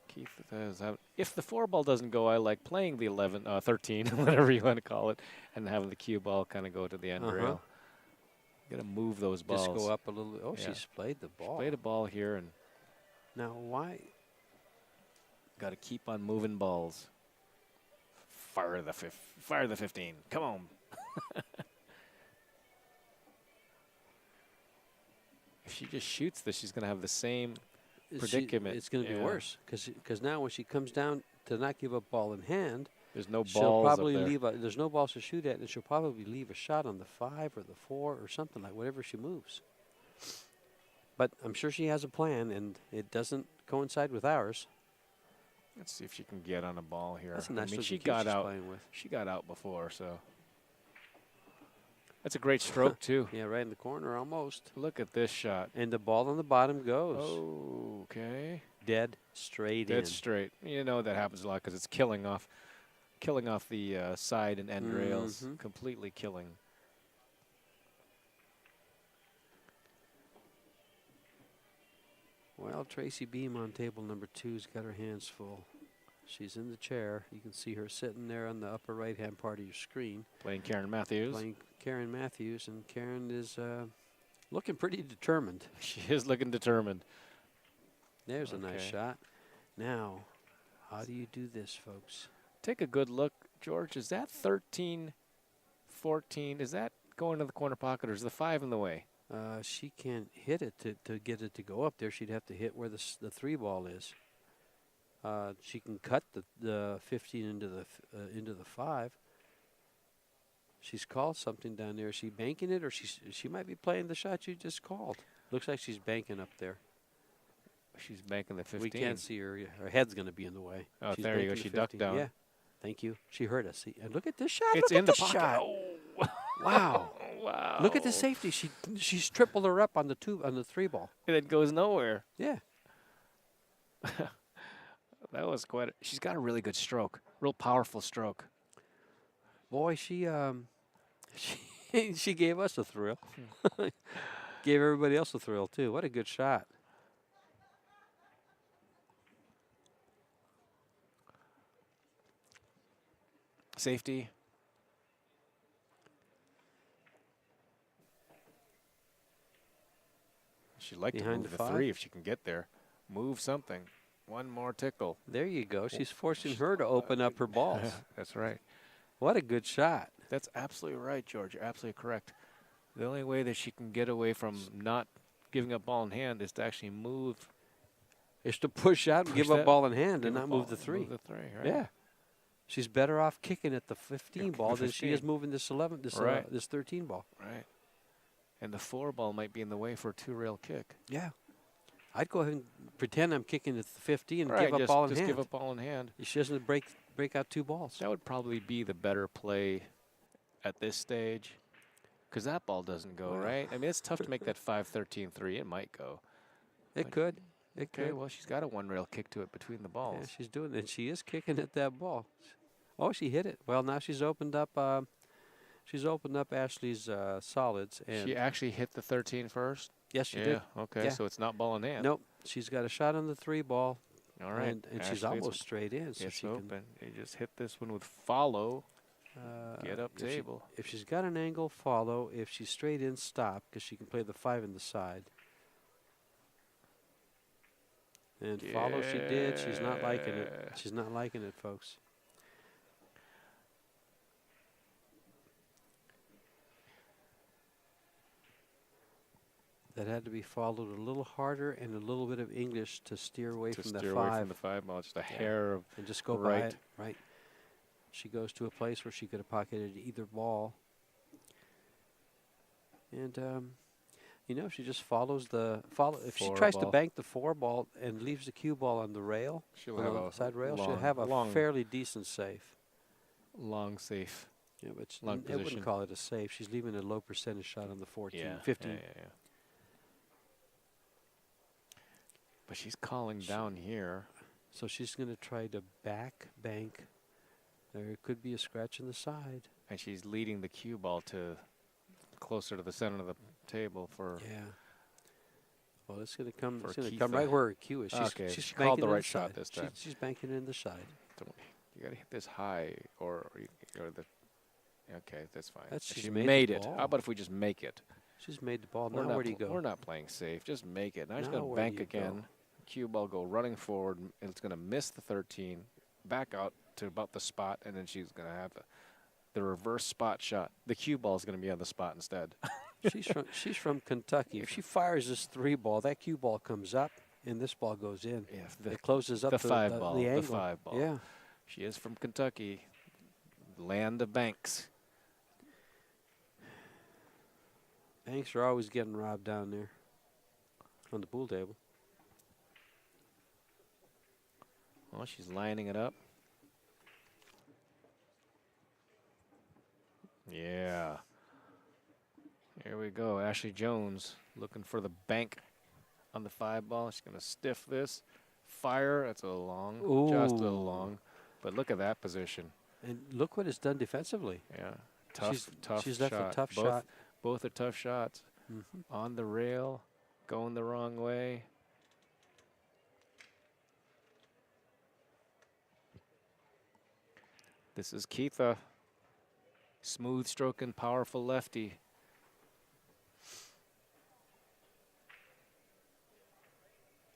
D: Keith has out. If the 4 ball doesn't go, I like playing the 13, whatever you want to call it, and having the cue ball kind of go to the end rail. Got to move those balls.
C: Just go up a little. Oh,
D: Yeah.
C: she's played the ball.
D: She played a ball here, and
C: Now, why?
D: got to keep on moving balls. Fire the 15. Come on. If she just shoots this, she's going to have the same predicament.
C: It's going to be worse because now when she comes down to not give up ball in hand,
D: there's no
C: she'll
D: balls
C: probably
D: up there.
C: leave. There's no balls to shoot at, and she'll probably leave a shot on the 5 or the 4 or something like whatever she moves. But I'm sure she has a plan, and it doesn't coincide with ours.
D: Let's see if she can get on a ball here.
C: That's a nice
D: she
C: looking cue
D: got
C: she's
D: out.
C: playing with.
D: She got out before, so that's a great stroke too.
C: Yeah, right in the corner almost.
D: Look at this shot.
C: And the ball on the bottom goes.
D: Oh, okay.
C: Dead straight in.
D: Dead straight. You know that happens a lot because it's killing off the side and end rails, completely killing.
C: Well, Tracy Beam on table number 2's got her hands full. She's in the chair. You can see her sitting there on the upper right-hand part of your screen.
D: Playing Karen Matthews.
C: Playing Karen Matthews, and Karen is looking pretty determined.
D: She is looking determined.
C: There's a nice shot. Now, how do you do this, folks?
D: Take a good look, George. Is that 13, 14? Is that going to the corner pocket, or is the 5 in the way?
C: She can't hit it to get it to go up there. She'd have to hit where the 3 ball is. She can cut the 15 into the 5. She's called something down there. Is she banking it, or she might be playing the shot you just called? Looks like she's banking up there.
D: She's banking the 15.
C: We can't see her. Her head's going to be in the way.
D: Oh,
C: She's
D: there you go.
C: banking
D: She
C: the
D: ducked
C: 15.
D: down.
C: Yeah. Thank you. She heard us. See, and look at this shot.
D: It's
C: look
D: in
C: at
D: the pocket.
C: shot.
D: Oh.
C: Wow.
D: Wow.
C: Look at the safety. She's tripled her up on the 3 ball.
D: And it goes nowhere.
C: Yeah.
D: That was quite. She's got a really good stroke. Real powerful stroke.
C: Boy, she gave us a thrill. Gave everybody else a thrill too. What a good shot.
D: Safety. She'd like
C: Behind
D: to move
C: the
D: the
C: 5?
D: 3 if she can get there. Move something. One more tickle.
C: There you go. She's forcing her to open up her balls.
D: That's right.
C: What a good shot.
D: That's absolutely right, George. You're absolutely correct. The only way that she can get away from not giving up ball in hand is to actually move.
C: Is to push out and give up ball in hand and not move the 3.
D: Move the 3, right?
C: Yeah. She's better off kicking at the 15 ball than she is moving this 11, this 13 ball.
D: Right. And the 4 ball might be in the way for a 2-rail kick.
C: Yeah. I'd go ahead and pretend I'm kicking at the 15 and
D: Right,
C: give up ball in
D: just
C: hand.
D: give up ball in hand.
C: She doesn't break out 2 balls.
D: That would probably be the better play at this stage, because that ball doesn't go, right? I mean, it's tough to make that 5-13-3. It might go.
C: It could. It
D: Okay,
C: could.
D: well, she's got a 1-rail kick to it between the balls.
C: Yeah, she's doing it. She is kicking at that ball. Oh, she hit it. Well, now she's opened up. Ashley's solids. And
D: She actually hit the 13 first?
C: yes, she
D: Yeah,
C: did.
D: okay,
C: Yeah.
D: so it's not ball in hand.
C: Nope. She's got a shot on the 3 ball.
D: All right.
C: And she's
D: Ashley,
C: almost straight in. So
D: it's
C: she
D: open. You just hit this one with follow. Get up
C: if
D: table.
C: If she's got an angle, follow. If she's straight in, stop, because she can play the 5 in the side. And follow she did. She's not liking it. She's not liking it, folks. That had to be followed a little harder and a little bit of English to steer away from the 5.
D: Away from the 5 ball, just a hair of
C: and just go
D: right.
C: by it. Right. She goes to a place where she could have pocketed either ball. And, if she just follows if she tries to bank the 4 ball and leaves the cue ball on the rail,
D: she'll have a
C: side rail,
D: long,
C: she'll have a fairly decent safe.
D: Long safe.
C: Yeah, but
D: Long
C: I wouldn't
D: position.
C: call it a safe. She's leaving a low percentage shot on the 14,
D: Yeah,
C: 15.
D: yeah. But she's calling down here.
C: So she's going to try to bank. There could be a scratch in the side.
D: And she's leading the cue ball to closer to the center of the table for.
C: Yeah. Well, it's going to come.
D: For
C: It's going to
D: Keitha.
C: come right where her cue is.
D: Okay,
C: She's
D: she called
C: banking
D: the
C: in
D: right shot
C: side.
D: this time.
C: She's banking in the side.
D: You got to hit this high, or the. Okay, that's fine.
C: She's
D: She
C: made
D: made
C: the
D: it.
C: ball.
D: How about if we just make it?
C: She's made the ball.
D: We're
C: Now
D: not
C: where do you go?
D: We're not playing safe. Just make it. Now she's
C: Now
D: going to
C: where do
D: bank
C: you
D: again.
C: go?
D: Cue ball go running forward, and it's going to miss the 13, back out to about the spot, and then she's going to have the reverse spot shot. The cue ball is going to be on the spot instead.
C: She's from Kentucky. If she fires this 3 ball, that cue ball comes up, and this ball goes in.
D: Yeah,
C: It closes up
D: the
C: the
D: 5 ball.
C: the
D: The
C: angle.
D: 5 ball.
C: Yeah.
D: She is from Kentucky, land of banks.
C: Banks are always getting robbed down there on the pool table.
D: Well, she's lining it up. Yeah. Here we go. Ashley Jones looking for the bank on the 5 ball. She's going to stiff this. Fire. That's a long. Just a
C: Ooh.
D: long. But look at that position.
C: And look what it's done defensively.
D: Yeah. Tough
C: She's left
D: shot.
C: a tough shot.
D: Both are tough shots.
C: Mhm.
D: On the rail. Going the wrong way. This is Keitha. Smooth stroking, powerful lefty.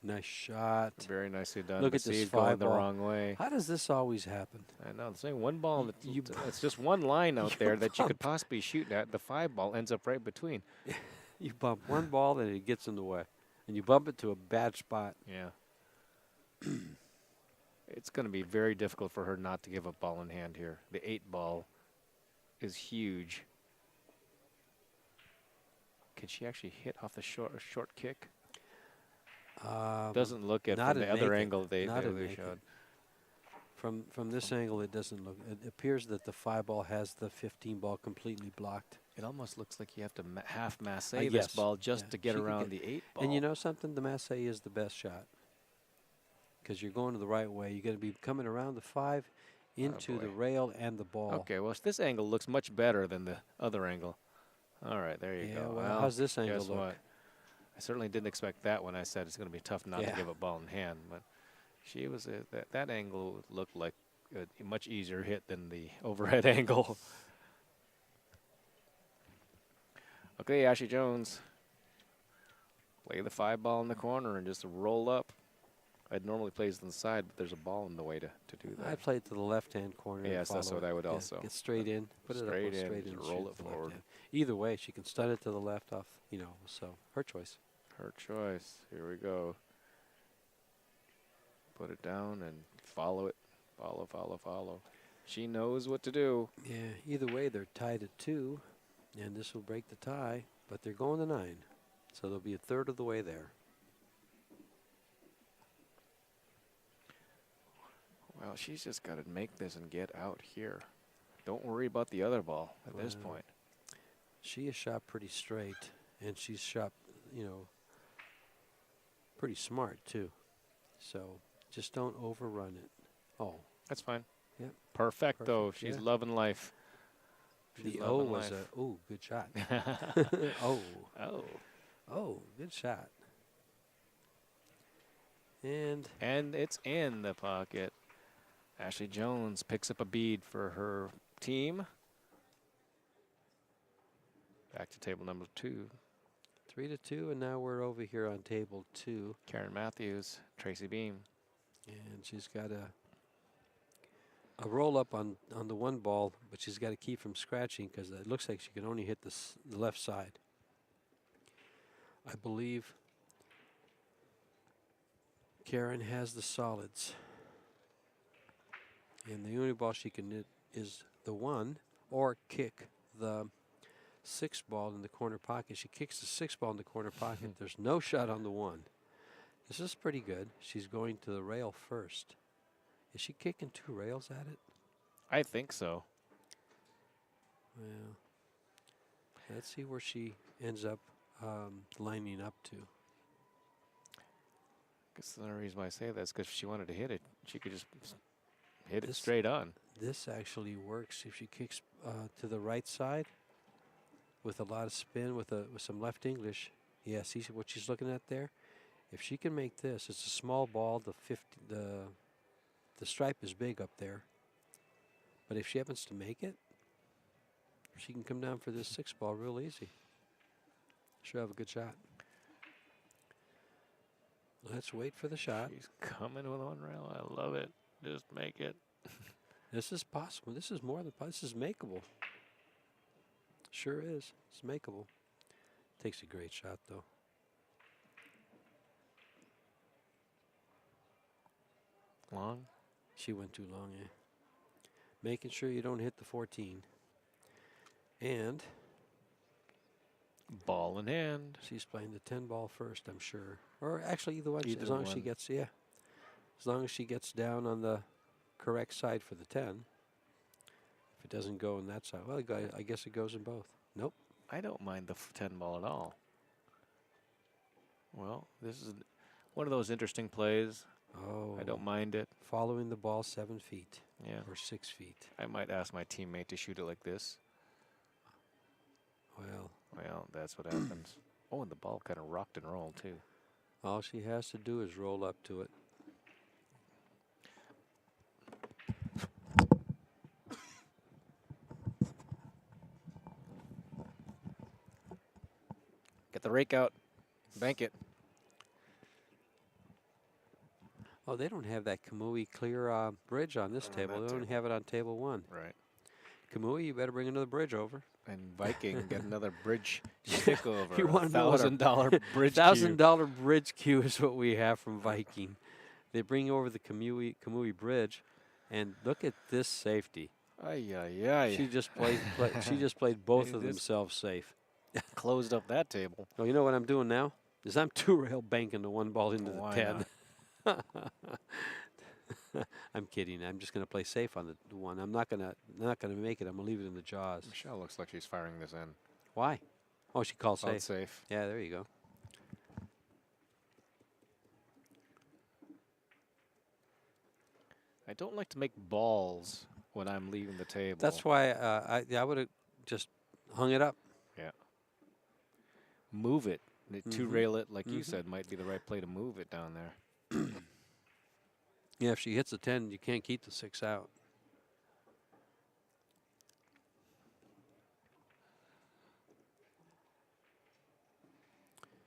C: Nice shot.
D: Very nicely done.
C: Look
D: The
C: at this
D: seed going
C: 5
D: the
C: ball.
D: wrong way.
C: How does this always happen?
D: I know. There's only one ball. It's just one line out there that you could possibly shoot at. The 5 ball ends up right between.
C: You bump one ball and it gets in the way. And you bump it to a bad spot.
D: Yeah. It's going to be very difficult for her not to give up ball in hand here. The 8 ball is huge. Can she actually hit off the short kick? Doesn't look it from the other angle they showed.
C: From this angle, it doesn't look. It appears that the 5 ball has the 15 ball completely blocked.
D: It almost looks like you have to half masse this ball just to get around the 8 ball.
C: And you know something? The masse is the best shot because you're going to the right way. You're going to be coming around the 5 into the rail and the ball.
D: Okay, well, this angle looks much better than the other angle. All right, there you go.
C: Well, how's this angle
D: guess
C: look?
D: What? I certainly didn't expect that when I said it's going to be tough not to give a ball in hand, but she was that angle looked like a much easier hit than the overhead angle. Okay, Ashley Jones. Play the 5 ball in the corner and just roll up. I'd normally play it on the side, but there's a ball in the way to do that.
C: I play it to the left-hand corner.
D: Yes, that's what I would also.
C: Get straight in, put it up straight in,
D: roll it forward.
C: Either way, she can stun it to the left off, so her choice.
D: Her choice. Here we go. Put it down and follow it. Follow, follow, follow. She knows what to do.
C: Yeah, either way, they're tied at 2, and this will break the tie, but they're going to 9. So they'll be a third of the way there.
D: Well, she's just got to make this and get out here. Don't worry about the other ball at this point.
C: She is shot pretty straight, and she's shot, pretty smart, too. So just don't overrun it. Oh.
D: That's fine.
C: Yep.
D: Perfect, though. She's loving life.
C: The O was good shot. Good shot. And
D: it's in the pocket. Ashley Jones picks up a bead for her team. Back to table number 2.
C: 3-2, and now we're over here on table 2.
D: Karen Matthews, Tracy Beam.
C: And she's got a roll up on the 1 ball, but she's got to keep from scratching because it looks like she can only hit the left side. I believe Karen has the solids. And the only ball she can hit is the 1 or kick the 6 ball in the corner pocket. She kicks the 6 ball in the corner pocket. There's no shot on the 1. This is pretty good. She's going to the rail first. Is she kicking 2 rails at it?
D: I think so.
C: Well, let's see where she ends up lining up to.
D: I guess the only reason why I say that is because if she wanted to hit it, she could just hit it straight on.
C: This actually works if she kicks to the right side with a lot of spin with some left English. Yeah, see what she's looking at there? If she can make this, it's a small ball. The stripe is big up there. But if she happens to make it, she can come down for this 6 ball real easy. She'll have a good shot. Let's wait for the shot.
D: She's coming with 1 rail. I love it. Just make it.
C: This is possible. This is more than possible. This is makeable. Sure is. It's makeable. Takes a great shot, though.
D: Long?
C: She went too long, yeah. Making sure you don't hit the 14. And
D: ball in hand.
C: She's playing the 10 ball first, I'm sure. Or actually, either one.
D: Either
C: as long
D: one.
C: as she gets, as long as she gets down on the correct side for the 10. If it doesn't go on that side, well, I guess it goes in both. Nope.
D: I don't mind the 10 ball at all. Well, this is one of those interesting plays.
C: Oh.
D: I don't mind it.
C: Following the ball 7 feet.
D: Yeah.
C: Or 6 feet.
D: I might ask my teammate to shoot it like this. Well, that's what happens. Oh, and the ball kind of rocked and rolled, too.
C: All she has to do is roll up to it.
D: Get the rake out. Bank it.
C: Oh, they don't have that Kamui clear bridge on this table. They only have it on table 1.
D: Right.
C: Kamui, you better bring another bridge over.
D: And Viking get another bridge stick over.
C: You want to know what
D: $1,000 bridge
C: $1,000 bridge cue is what we have from Viking. They bring over the Kamui bridge, and look at this safety.
D: Ay, ay, ay.
C: She just played both of themselves safe.
D: Closed up that table.
C: Oh, you know what I'm doing now? Is I'm two-rail banking the one ball into the 10. I'm kidding. I'm just going to play safe on the one. I'm not gonna make it. I'm gonna leave it in the jaws.
D: Michelle looks like she's firing this in.
C: Why? Oh, she called safe.
D: Safe.
C: Yeah, there you go.
D: I don't like to make balls when I'm leaving the table.
C: That's why I would have just hung it up.
D: Yeah. Move it. To rail it, like you said, might be the right play to move it down there.
C: Yeah, if she hits a 10, you can't keep the 6 out.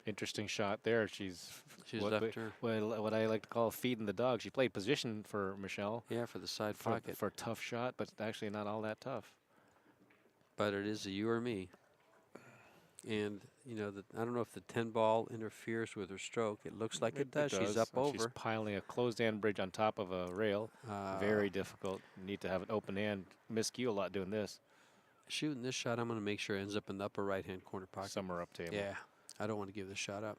D: Interesting shot there. She's
C: left her.
D: What I like to call feeding the dog. She played position for Michelle.
C: Yeah, for the side pocket.
D: For a tough shot, but actually not all that tough.
C: But it is a you or me. And, you know, I don't know if the 10 ball interferes with her stroke. It looks like it does. She's up over.
D: She's piling a closed-hand bridge on top of a rail. Very difficult. You need to have an open hand. Miscue a lot doing this.
C: Shooting this shot, I'm going to make sure it ends up in the upper right-hand corner pocket.
D: Somewhere up table.
C: Yeah. I don't want to give the shot up.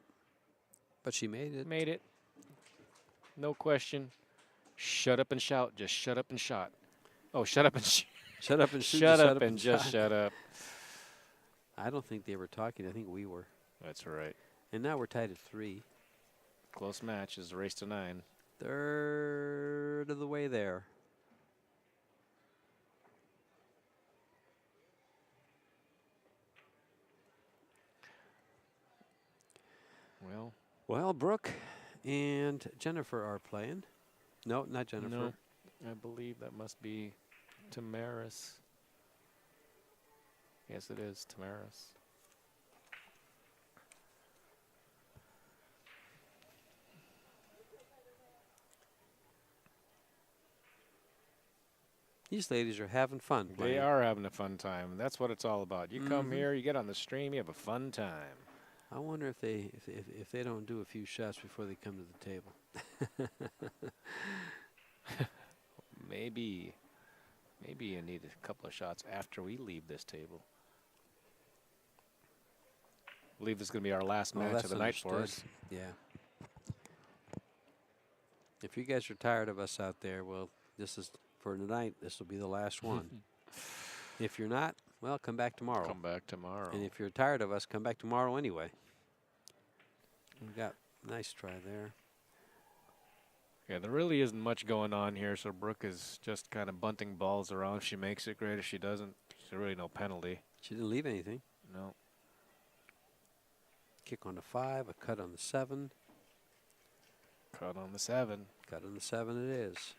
C: But she made it.
D: Made it. No question. Shut up and shout. Just shut up and shot. Oh, shut up and
C: shut up and shoot.
D: Shut up and just shut up.
C: I don't think they were talking. I think we were.
D: That's right.
C: And now we're tied at 3.
D: Close match is a race to 9.
C: Third of the way there. Well, Brooke and Jennifer are playing. No, not Jennifer.
D: No, I believe that must be Tamaris. Yes, it is Tamaris.
C: These ladies are having fun playing.
D: They are having a fun time, and that's what it's all about. You come here, you get on the stream, you have a fun time.
C: I wonder if they don't do a few shots before they come to the table.
D: Maybe you need a couple of shots after we leave this table. I believe this is going to be our last match of the night for us.
C: Yeah. If you guys are tired of us out there, well, this is for tonight. This will be the last one. If you're not, well, come back tomorrow.
D: Come back tomorrow.
C: And if you're tired of us, come back tomorrow anyway. We got a nice try there.
D: Yeah, there really isn't much going on here, so Brooke is just kind of bunting balls around. If she makes it, great. If she doesn't, there's really no penalty.
C: She didn't leave anything.
D: No.
C: Kick on the 5, a cut on the 7.
D: Cut on the 7.
C: Cut on the 7 it is.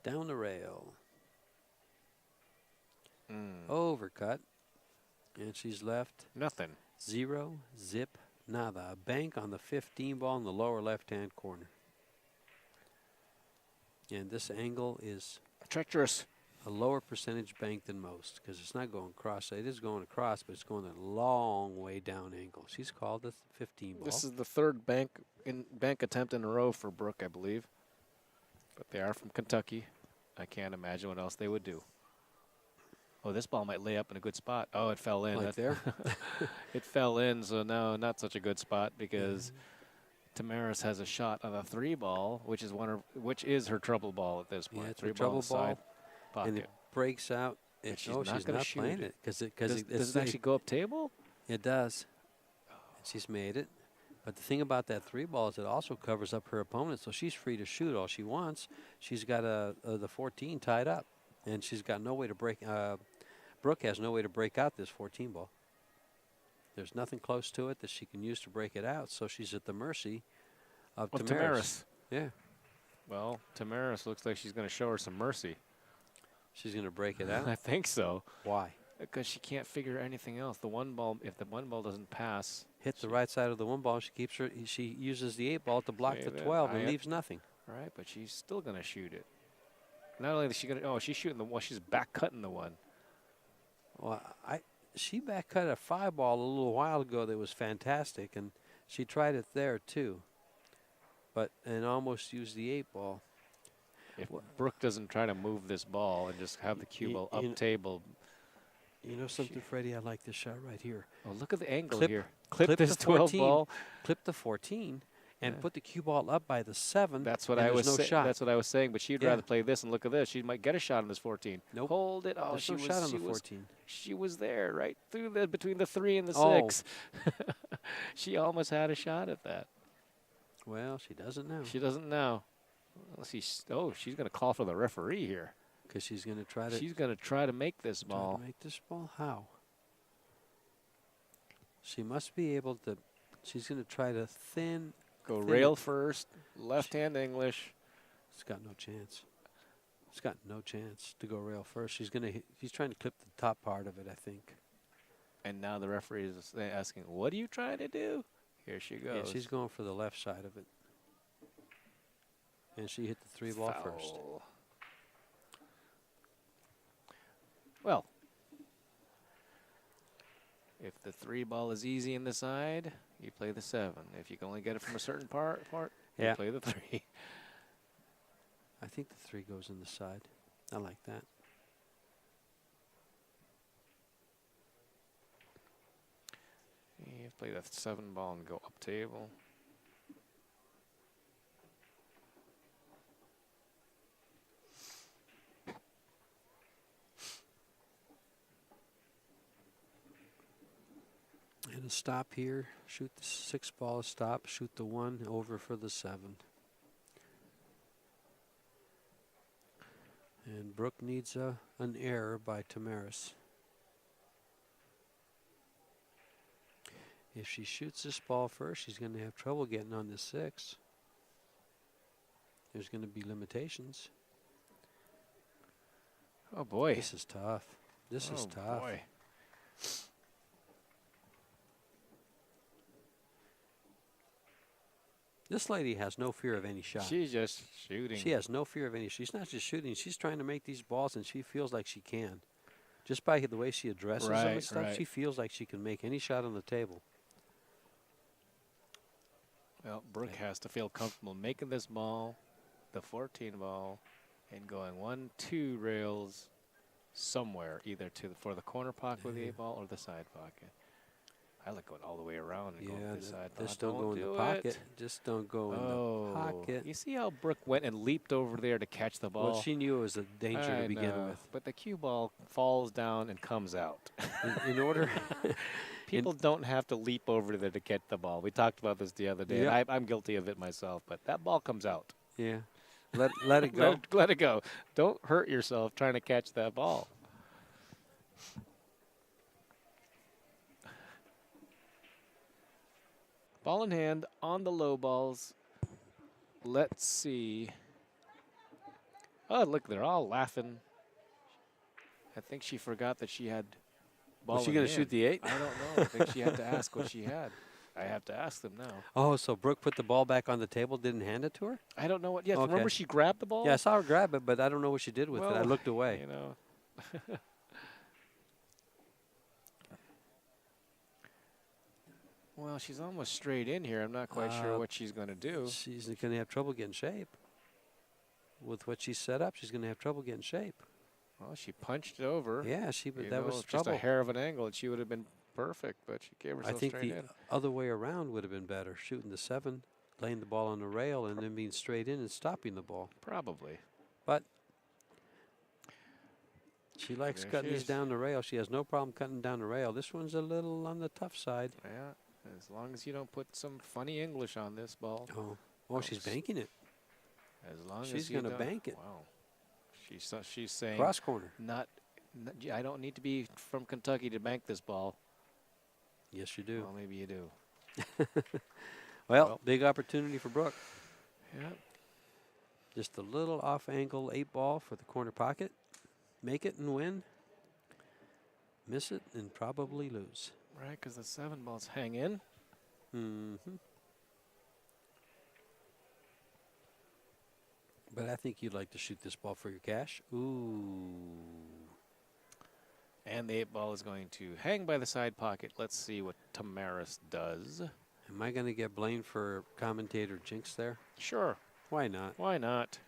C: Down the rail. Overcut. And she's left.
D: Nothing.
C: 0, zip, nada. A bank on the 15 ball in the lower left-hand corner. And this angle is
D: treacherous.
C: A lower percentage bank than most because it's not going across. It is going across, but it's going a long way down angle. She's called the 15 ball.
D: This is the third bank attempt in a row for Brooke, I believe. But they are from Kentucky. I can't imagine what else they would do. Oh, this ball might lay up in a good spot. Oh, it fell in.
C: Like there?
D: It fell in, so no, not such a good spot because Tamaris has a shot on a 3 ball, which is her trouble ball at this point.
C: Yeah, it's
D: 3
C: her trouble ball.
D: Pocket.
C: And it breaks out.
D: She's
C: she's not playing it because
D: does it actually go up table?
C: It does. And she's made it. But the thing about that 3 ball is it also covers up her opponent, so she's free to shoot all she wants. She's got the 14 tied up, and she's got no way to break. Brooke has no way to break out this 14 ball. There's nothing close to it that she can use to break it out, so she's at the mercy of Tamaris. Yeah.
D: Well, Tamaris looks like she's going to show her some mercy.
C: She's going to break it out?
D: I think so.
C: Why?
D: Because she can't figure anything else. The 1 ball, if the 1 ball doesn't pass.
C: Hit the right side of the 1 ball. She uses the 8 ball to block the 12 and leaves nothing.
D: All right, but she's still going to shoot it. Not only is she going to, she's shooting the 1, she's back cutting the 1.
C: Well, she back cut a 5 ball a little while ago that was fantastic, and she tried it there too. and almost used the 8 ball.
D: If Brooke doesn't try to move this ball and just have the cue ball up table.
C: You know something, Freddie? I like this shot right here.
D: Oh, look at the angle
C: Clip-
D: here. Clip this
C: the
D: 12
C: 14,
D: ball.
C: Clip the 14 and put the cue ball up by the 7.
D: That's what
C: and
D: I was
C: there's no shot.
D: That's what I was saying, but she'd rather play this, and look at this. She might get a shot on this 14.
C: Nope.
D: Hold it. Oh,
C: there's no shot on the 14.
D: She was there right through between the 3 and the 6. She almost had a shot at that.
C: Well, she doesn't now.
D: She doesn't now. Well, she's going to call for the referee here.
C: Because she's going to try to.
D: She's going to try to make this ball.
C: Make this ball how? She must be able to. She's going to try to
D: Go rail first, left-hand English.
C: It's got no chance. It's got no chance to go rail first. She's trying to clip the top part of it, I think.
D: And now the referee is asking, "What are you trying to do?" Here she goes.
C: Yeah, she's going for the left side of it. And she hit the 3 ball first.
D: Well, if the 3 ball is easy in the side, you play the 7. If you can only get it from a certain part, you play the 3.
C: I think the 3 goes in the side. I like that.
D: You play that 7 ball and go up table.
C: And a stop here. Shoot the 6 ball, stop. Shoot the 1 over for the 7. And Brooke needs an error by Tamaris. If she shoots this ball first, she's going to have trouble getting on the 6. There's going to be limitations.
D: Oh, boy.
C: This is tough. This is tough.
D: Boy.
C: This lady has no fear of any shot.
D: She's just shooting.
C: She has no fear of any. She's not just shooting. She's trying to make these balls, and she feels like she can. Just by the way she addresses them and stuff, she feels like she can make any shot on the table.
D: Well, Brooke has to feel comfortable making this ball, the 14 ball, and going 1, 2 rails somewhere, either for the corner pocket with the 8 ball or the side pocket. I like going all the way around and going this side.
C: Just don't go in the pocket. Just don't go in the pocket.
D: You see how Brooke went and leaped over there to catch the ball?
C: Well, she knew it was a danger to begin with.
D: But the cue ball falls down and comes out.
C: in order...
D: People don't have to leap over there to catch the ball. We talked about this the other day.
C: Yep.
D: And I'm guilty of it myself, but that ball comes out.
C: Yeah. Let it go.
D: let it go. Don't hurt yourself trying to catch that ball. Ball in hand on the low balls. Let's see. Oh, look, they're all laughing. I think she forgot that she had ball.
C: Was she going to shoot the 8?
D: I don't know. I think she had to ask what she had. I have to ask them now.
C: Oh, so Brooke put the ball back on the table, didn't hand it to her?
D: I don't know what. Yeah,
C: Okay.
D: remember she grabbed the ball?
C: Yeah, I saw her grab it, but I don't know what she did with it. I looked away.
D: You know. Well, she's almost straight in here. I'm not quite sure what she's going to do.
C: She's going to have trouble getting shape. With what she's set up, she's going to have trouble getting shape.
D: Well, she punched it over.
C: Yeah, that was
D: just
C: trouble.
D: a hair of an angle, and she would have been perfect, but she gave herself straight in.
C: I think the other way around would have been better, shooting the 7, laying the ball on the rail, and then being straight in and stopping the ball.
D: Probably.
C: But she likes cutting these down the rail. She has no problem cutting down the rail. This one's a little on the tough side.
D: Yeah, as long as you don't put some funny English on this ball.
C: Oh, she's banking it.
D: As long
C: she's going to bank it.
D: Wow. She's saying
C: cross corner.
D: I don't need to be from Kentucky to bank this ball.
C: Yes, you do.
D: Well, maybe you do.
C: well, big opportunity for Brooke.
D: Yeah.
C: Just a little off-angle 8 ball for the corner pocket. Make it and win. Miss it and probably lose.
D: Right, because the 7 balls hang in.
C: Mm-hmm. But I think you'd like to shoot this ball for your cash. Ooh.
D: And the 8 ball is going to hang by the side pocket. Let's see what Tamaris does.
C: Am I going to get blamed for commentator jinx there?
D: Sure.
C: Why not?
D: Why not?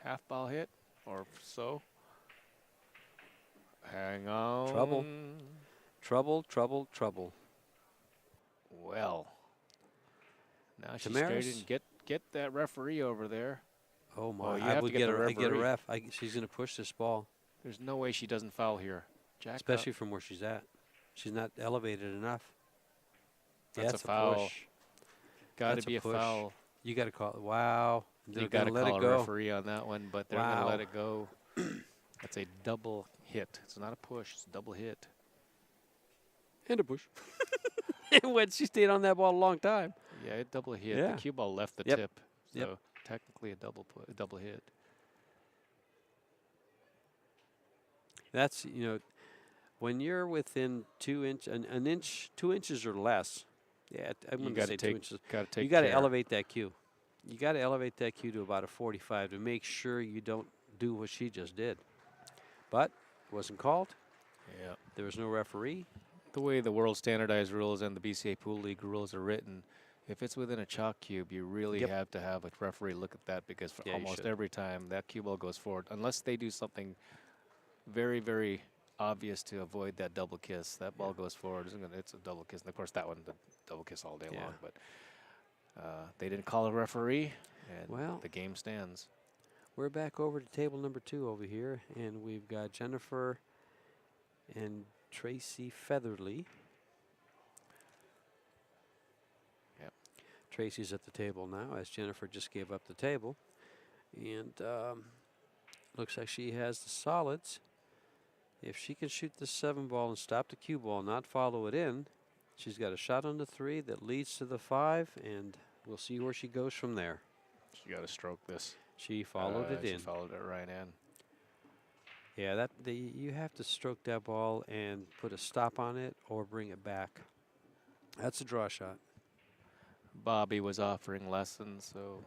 D: Half ball hit or so. Hang on.
C: Trouble. Trouble, trouble, trouble.
D: Well. Now she's
C: Tamaris?
D: straight and get that referee over there.
C: Oh my!
D: Oh, you
C: I
D: have
C: would
D: to get
C: get
D: the
C: a, I get a
D: referee.
C: ref. She's going to push this ball,
D: There's no way she doesn't foul here. Jack
C: especially
D: up.
C: from where she's at. She's not elevated enough.
D: That's
C: yeah,
D: a foul.
C: Push.
D: Got
C: That's
D: to be a
C: push.
D: foul.
C: You got to call it. Wow.
D: You got to
C: let
D: call
C: it
D: a
C: go.
D: referee on that one, but they're going to let it go. That's a double hit. It's not a push. It's a double hit.
C: And a push. When she stayed on that ball a long time.
D: Yeah, it double hit.
C: Yeah.
D: The cue ball left the
C: Yep.
D: tip, so
C: Yep.
D: technically a double hit.
C: That's, when you're within 2 inches or less. Yeah, I'm
D: You
C: going
D: got
C: to say
D: to
C: 2
D: take.
C: inches.
D: Got to take.
C: You got to
D: care.
C: elevate that cue. You got to elevate that cue to about a 45 to make sure you don't do what she just did. But it wasn't called.
D: Yeah.
C: There was no referee.
D: The way the world standardized rules and the BCAPL league rules are written, if it's within a chalk cube, you really
C: Yep.
D: have to have a referee look at that, because for
C: Yeah, you
D: almost
C: should.
D: every time that cue ball goes forward, unless they do something very, very obvious to avoid that double kiss, that ball goes forward. It's a double kiss. And of course, that one, the double kiss all day
C: Yeah.
D: long. But they didn't call a referee, and
C: Well,
D: the game stands.
C: we're back over to table number 2 over here, and we've got Jennifer and Tracy Featherly.
D: Yep.
C: Tracy's at the table now, as Jennifer just gave up the table. And looks like she has the solids. If she can shoot the 7 ball and stop the cue ball, not follow it in, she's got a shot on the 3 that leads to the 5, and we'll see where she goes from there.
D: She got to stroke this.
C: She followed it in.
D: She followed it right in.
C: Yeah, you have to stroke that ball and put a stop on it or bring it back. That's a draw shot.
D: Bobby was offering lessons, so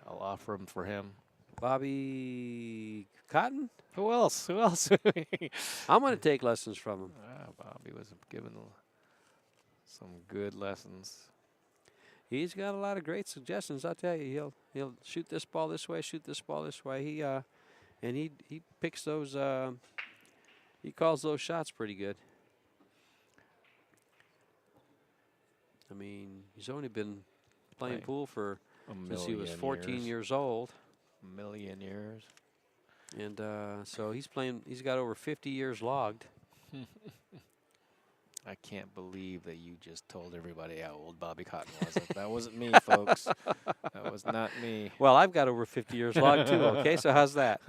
D: I'll offer them for him.
C: Bobby Cotton?
D: Who else? Who else?
C: I'm going to take lessons from him.
D: Bobby was given some good lessons.
C: He's got a lot of great suggestions. I'll tell you, he'll shoot this ball this way, shoot this ball this way. He picks those. He calls those shots pretty good. I mean, he's only been playing pool for since he was 14 years old.
D: A million years.
C: And so he's playing. He's got over 50 years logged.
D: I can't believe that you just told everybody how old Bobby Cotton was. That wasn't me, folks. That was not me.
C: Well, I've got over 50 years logged too. Okay, so how's that?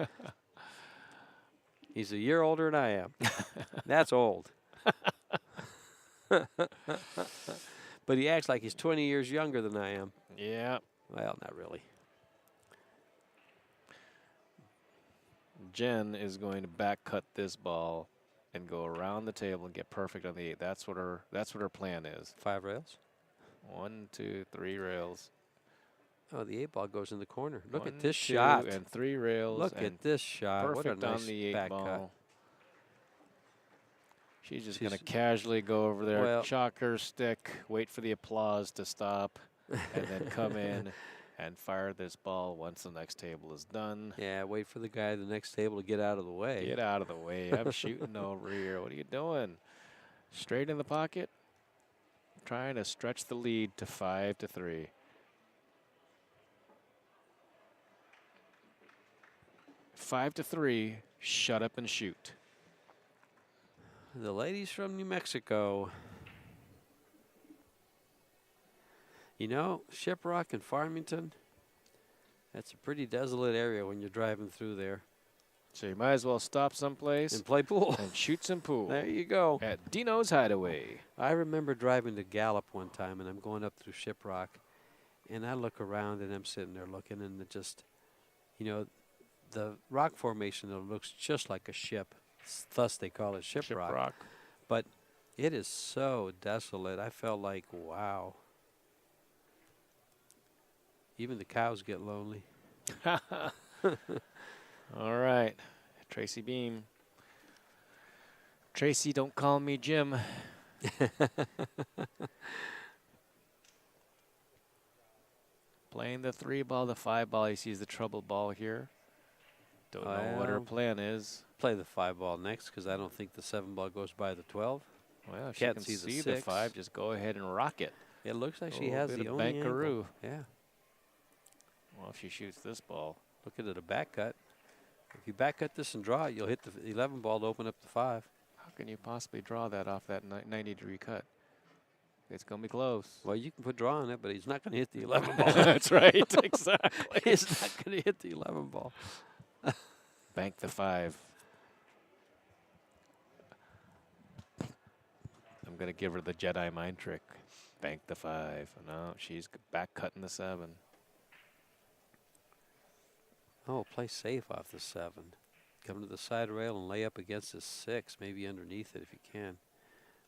C: He's a year older than I am. That's old. But he acts like he's 20 years younger than I am.
D: Yeah.
C: Well, not really.
D: Jen is going to back cut this ball and go around the table and get perfect on the 8. That's what her plan is.
C: 5 rails.
D: 1, 2, 3 rails.
C: Oh, the 8 ball goes in the corner. Look
D: 1,
C: at this
D: 2,
C: shot.
D: and 3 rails.
C: Look
D: and
C: at this shot.
D: perfect
C: What a nice
D: on the 8
C: back
D: ball.
C: cut.
D: She's going to casually go over there,
C: Well,
D: chalk her stick, wait for the applause to stop, and then come in and fire this ball once the next table is done.
C: Yeah, wait for the guy at the next table to get out of the way.
D: Get out of the way. I'm shooting over here. What are you doing? Straight in the pocket. Trying to stretch the lead to 5-3. Five to 3. Shut up and shoot.
C: The ladies from New Mexico. You know, Shiprock and Farmington, that's a pretty desolate area when you're driving through there.
D: So you might as well stop someplace
C: and play pool.
D: And shoot some pool.
C: There you go.
D: At Dino's Hideaway.
C: I remember driving to Gallup one time, and I'm going up through Shiprock, and I look around, and I'm sitting there looking, and it just, you know, the rock formation looks just like a ship. Thus, they call it Shiprock. But it is so desolate. I felt like, wow. Even the cows get lonely.
D: All right. Tracy Beam. Tracy, don't call me Jim. Playing the 3 ball, the 5 ball. He sees the trouble ball here. Don't know what her plan is.
C: Play the 5 ball next because I don't think the 7 ball goes by the 12.
D: Well, if she can see the 5, just go ahead and rock it.
C: It looks like she has the only
D: bankaroo.
C: angle. Yeah.
D: Well, if she shoots this ball.
C: Look at it, a back cut. If you back cut this and draw it, you'll hit the 11 ball to open up the 5.
D: How can you possibly draw that off that 90-degree cut? It's going to be close.
C: Well, you can put draw on it, but he's not going to hit the 11 ball.
D: That's right, exactly.
C: He's not going to hit the 11 ball.
D: Bank the 5. I'm going to give her the Jedi mind trick. Bank the 5. No, she's back cutting the 7.
C: Oh, play safe off the 7. Come to the side rail and lay up against the 6, maybe underneath it if you can.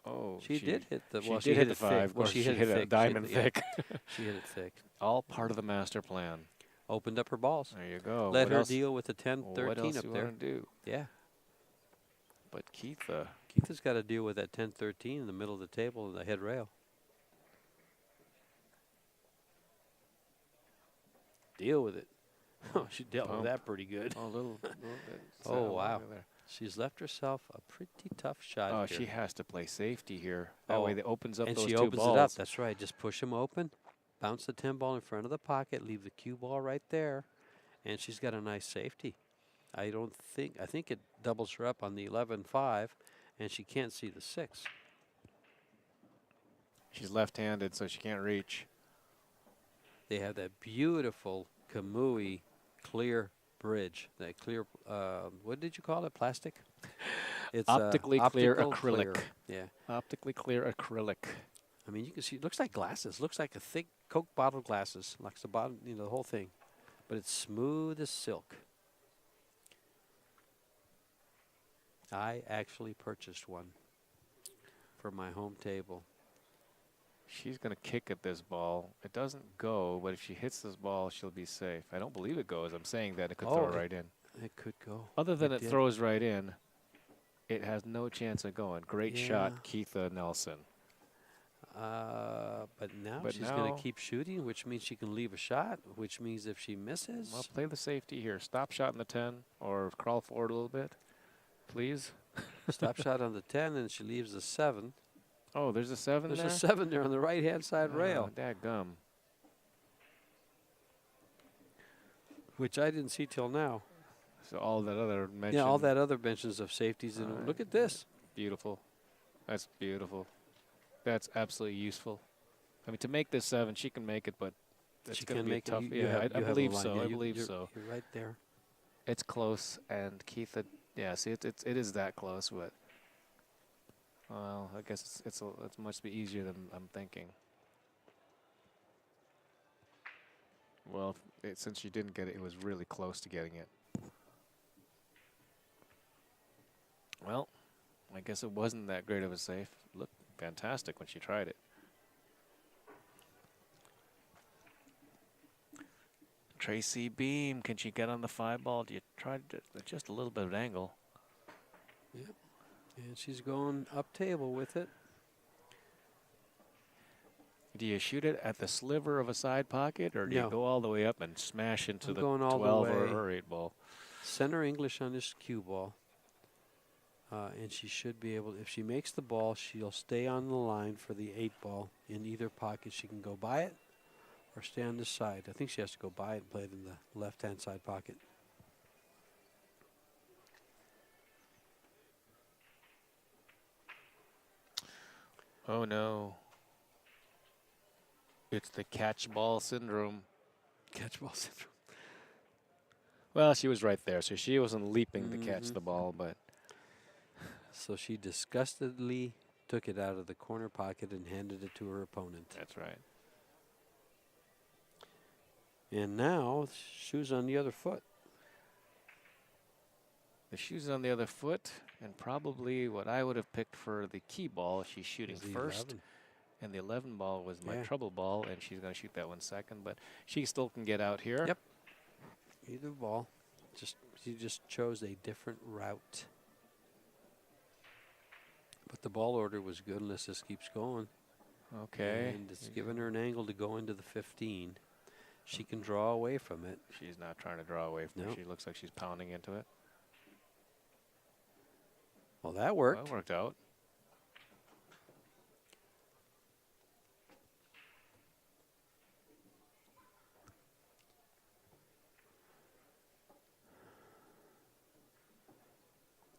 D: Oh,
C: she did hit the.
D: Well, she hit the 5.
C: Well, she hit it
D: diamond thick.
C: She hit it thick.
D: All part of the master plan.
C: Opened up her balls.
D: There you go.
C: Let her deal with the 10-13
D: what else
C: up
D: you
C: there.
D: want to do?
C: Yeah.
D: But Keitha.
C: Keitha's got to deal with that 10-13 in the middle of the table and the head rail. Deal with it. Oh, she dealt with that pretty good.
D: Oh, a little bit.
C: Oh, wow. She's left herself a pretty tough shot
D: Oh,
C: here.
D: she has to play safety here. That way it opens up
C: and
D: those
C: she
D: 2
C: opens
D: balls.
C: it up. That's right. Just push them open. Bounce the 10 ball in front of the pocket. Leave the cue ball right there. And she's got a nice safety. I think it doubles her up on the 11-5, and she can't see the 6.
D: She's left-handed, so she can't reach.
C: They have that beautiful Kamui clear bridge. That clear, what did you call it? Plastic? It's
D: optically clear acrylic.
C: Clear. Yeah.
D: Optically clear acrylic.
C: I mean, you can see, it looks like glasses. Looks like a thick Coke bottle glasses. Like the bottom, you know, the whole thing. But it's smooth as silk. I actually purchased one for my home table.
D: She's going to kick at this ball. It doesn't go, but if she hits this ball, she'll be safe. I don't believe it goes. I'm saying that it could throw right in.
C: It could go.
D: Other than it throws right in, it has no chance of going. Great shot, Keitha Nelson.
C: But now she's going to keep shooting, which means she can leave a shot, which means if she misses.
D: Well, play the safety here. Stop shot in the 10 or crawl forward a little bit, please.
C: Stop shot on the 10, and she leaves the 7.
D: Oh, there's a 7 there?
C: There's a 7 there on the right-hand side rail.
D: Dadgum.
C: Which I didn't see till now.
D: So all that other mention.
C: Yeah, all that other mentions of safeties. And look at this.
D: Beautiful. That's beautiful. That's absolutely useful. I mean, to make this 7, she can make it, but it's going to be tough. I believe so. I believe so.
C: You're right there.
D: It's close, and Keitha, see, it is that close, but well, I guess it's much easier than I'm thinking. Well, since she didn't get it, it was really close to getting it. Well, I guess it wasn't that great of a safe. Looked fantastic when she tried it. Tracy Beam, can she get on the 5 ball? Do you try just a little bit of angle?
C: Yep. And she's going up table with it.
D: Do you shoot it at the sliver of a side pocket, or do you go all the way up and smash into the 12 or 8 ball?
C: Center English on this cue ball. And she should be able, if she makes the ball, she'll stay on the line for the 8 ball in either pocket. She can go by it or stay on this side. I think she has to go by it and play it in the left-hand side pocket.
D: Oh, no. It's the catch ball syndrome.
C: Catch ball syndrome.
D: Well, she was right there, so she wasn't leaping to catch the ball, but.
C: So she disgustedly took it out of the corner pocket and handed it to her opponent.
D: That's right.
C: And now, shoes on the other foot.
D: The shoes on the other foot, and probably what I would have picked for the key ball. She's shooting first,
C: 11.
D: and the 11 ball was my trouble ball, and she's going to shoot that one second, but she still can get out here.
C: Yep. Either ball. She just chose a different route. The ball order was good unless this keeps going.
D: Okay.
C: And it's giving her an angle to go into the 15. She can draw away from it.
D: She's not trying to draw away from
C: Nope.
D: it. She looks like she's pounding into it.
C: Well, that worked.
D: Well, that worked out.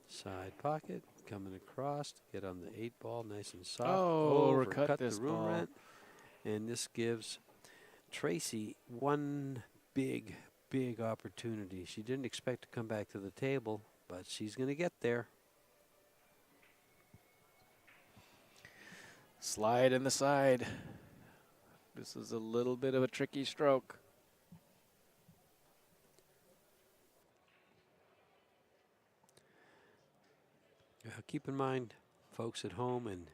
C: Side pocket, coming across, get on the 8 ball, nice and soft.
D: Oh,
C: Overcut
D: overcut
C: the
D: this
C: room
D: ball.
C: rent. And this gives Tracy one big opportunity. She didn't expect to come back to the table, but she's going to get there.
D: Slide in the side. This is a little bit of a tricky stroke.
C: Keep in mind, folks at home and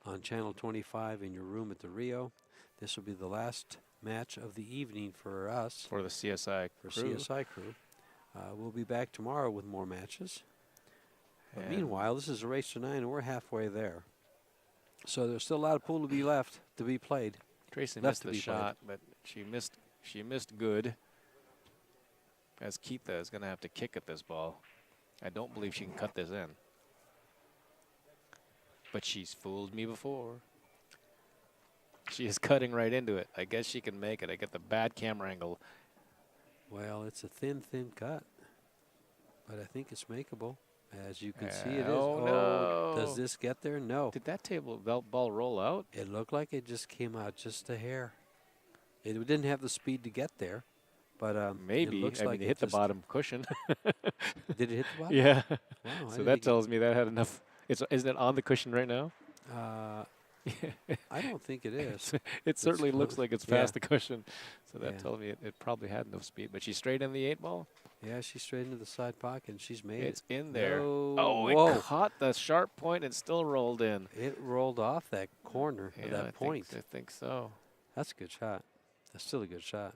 C: on Channel 25 in your room at the Rio, this will be the last match of the evening for us.
D: For the CSI crew.
C: CSI crew. We'll be back tomorrow with more matches. But
D: And
C: meanwhile, this is a race to 9, and we're halfway there. So there's still a lot of pool to be left to be played.
D: Tracy
C: left
D: missed
C: to
D: the
C: be played.
D: shot, but she missed good. As Keitha is going to have to kick at this ball. I don't believe she can cut this in. But she's fooled me before. She is cutting right into it. I guess she can make it. I get the bad camera angle.
C: Well, it's a thin cut. But I think it's makeable. As you can see, it is.
D: Oh, no.
C: Does this get there? No.
D: Did that table ball roll out?
C: It looked like it just came out just a hair. It didn't have the speed to get there. But
D: maybe.
C: it looks
D: I
C: like
D: mean, it hit the
C: just-
D: bottom cushion.
C: Did it hit the bottom?
D: Yeah.
C: Wow, I
D: So
C: didn't
D: that
C: think
D: tells me that had enough. Isn't it on the cushion right now?
C: I don't think it is.
D: It certainly looks
C: close.
D: like it's
C: Yeah.
D: past the cushion. So that
C: Yeah.
D: tells me it probably had no speed. But she's straight in the 8 ball.
C: Yeah, she's straight into the side pocket, and she's made
D: It's
C: it.
D: in there.
C: No.
D: Oh,
C: Whoa.
D: it caught the sharp point and still rolled in.
C: It rolled off that corner,
D: Yeah,
C: that point.
D: I think so.
C: That's a good shot. That's still a good shot.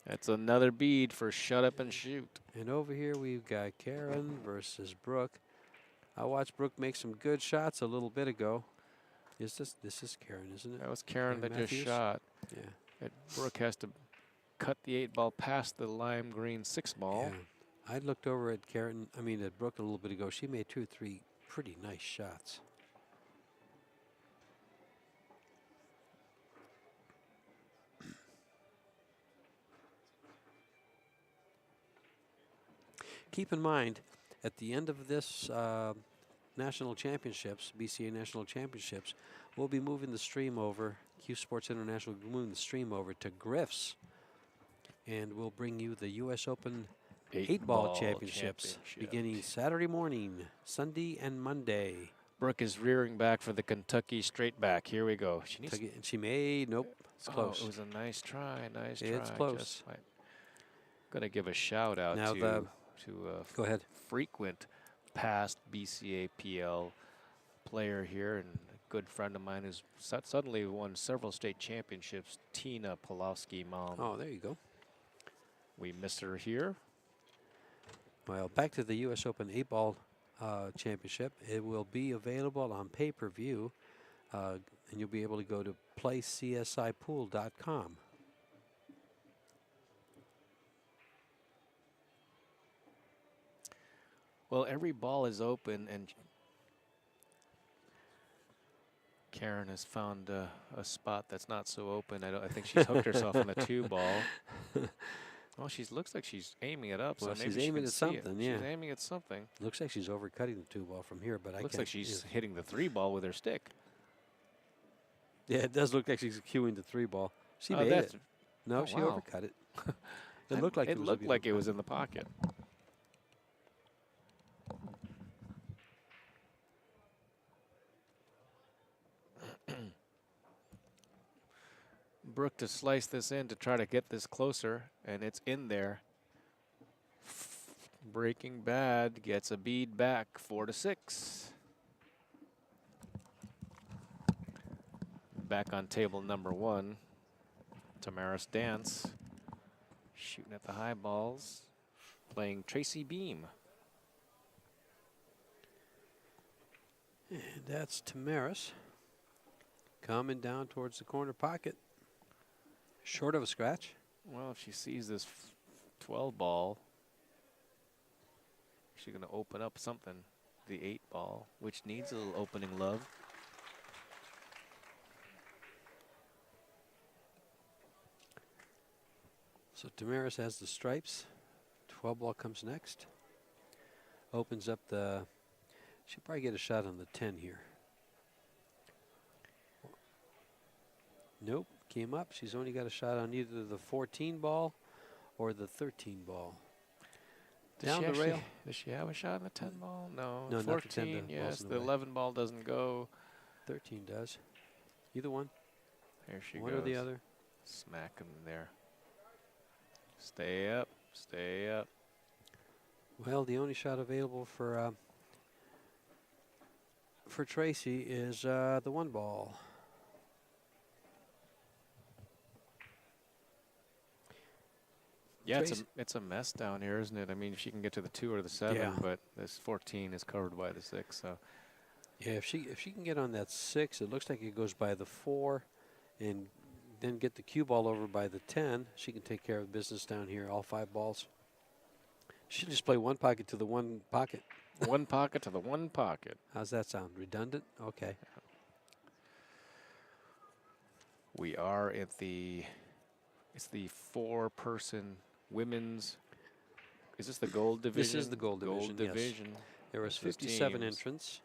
D: That's another bead for shut up and shoot.
C: And over here we've got Karen versus Brooke. I watched Brooke make some good shots a little bit ago. This is Karen, isn't it?
D: That was Karen that
C: Matthews?
D: just shot.
C: Yeah.
D: And Brooke has to cut the 8 ball past the lime green 6 ball.
C: Yeah. I looked over at at Brooke a little bit ago. She made 2 or 3 pretty nice shots. Keep in mind, at the end of this national championships, BCA national championships, we'll be moving the stream over. CueSports International will be moving the stream over to Griff's, and we'll bring you the U.S. Open 8-ball championships beginning Saturday morning, Sunday, and Monday.
D: Brooke is rearing back for the Kentucky straight back. Here we go. She needs
C: And she made, nope, it's close.
D: It was a nice try, nice try.
C: It's close.
D: Just I'm going to give a shout out
C: Now
D: to
C: Go ahead.
D: frequent past BCAPL player here and a good friend of mine who's suddenly won several state championships, Tina Pulowski-Malm.
C: Oh, there you go.
D: We miss her here.
C: Well, back to the U.S. Open 8-ball championship. It will be available on pay-per-view, and you'll be able to go to playcsipool.com.
D: Well, every ball is open, and Karen has found a spot that's not so open. I think she's hooked herself on the 2 ball. Well, she looks like she's aiming it up.
C: Well,
D: so maybe
C: she's
D: she
C: aiming
D: can
C: at
D: see it.
C: something, yeah.
D: She's aiming at something.
C: Looks like she's overcutting the 2-ball from here, but I
D: Looks
C: can't.
D: like she's hitting the 3 ball with her stick.
C: Yeah, it does look like she's cueing the 3-ball. She
D: Oh,
C: made
D: that's-
C: it. No,
D: oh,
C: she
D: wow.
C: overcut it. It looked like
D: it looked like it was in the pocket. Brooke to slice this in to try to get this closer, and it's in there. Breaking Bad gets a bead back, 4-6. Back on table number 1. Tamaris Dance shooting at the high balls, playing Tracy Beam.
C: And that's Tamaris coming down towards the corner pocket. Short of a scratch.
D: Well, if she sees this 12 ball, she's going to open up something. The 8 ball, which needs a little opening love.
C: So Tamaris has the stripes. 12 ball comes next. Opens up the, she'll probably get a shot on the 10 here. Nope, came up. She's only got a shot on either the 14 ball or the 13 ball. Down the rail.
D: Does she have a shot on the 10 ball? No.
C: No,
D: 14,
C: not the 10.
D: yes. The 11 ball doesn't go.
C: 13 does. Either one.
D: There she
C: one
D: goes.
C: One or the other.
D: Smack him there. Stay up. Stay up.
C: Well, the only shot available for Tracy is the 1 ball.
D: Yeah, it's a mess down here, isn't it? I mean, if she can get to the 2 or the 7, but this 14 is covered by the 6. So,
C: yeah, if she can get on that 6, it looks like it goes by the 4, and then get the cue ball over by the 10. She can take care of business down here. All 5 balls. She'll just play 1 pocket to the 1 pocket.
D: 1 pocket to the 1 pocket.
C: How's that sound? Redundant? Okay.
D: We are at the. It's the 4-person. Women's, is this the gold division?
C: This is the gold division,
D: division.
C: Yes. There was 57 entrants.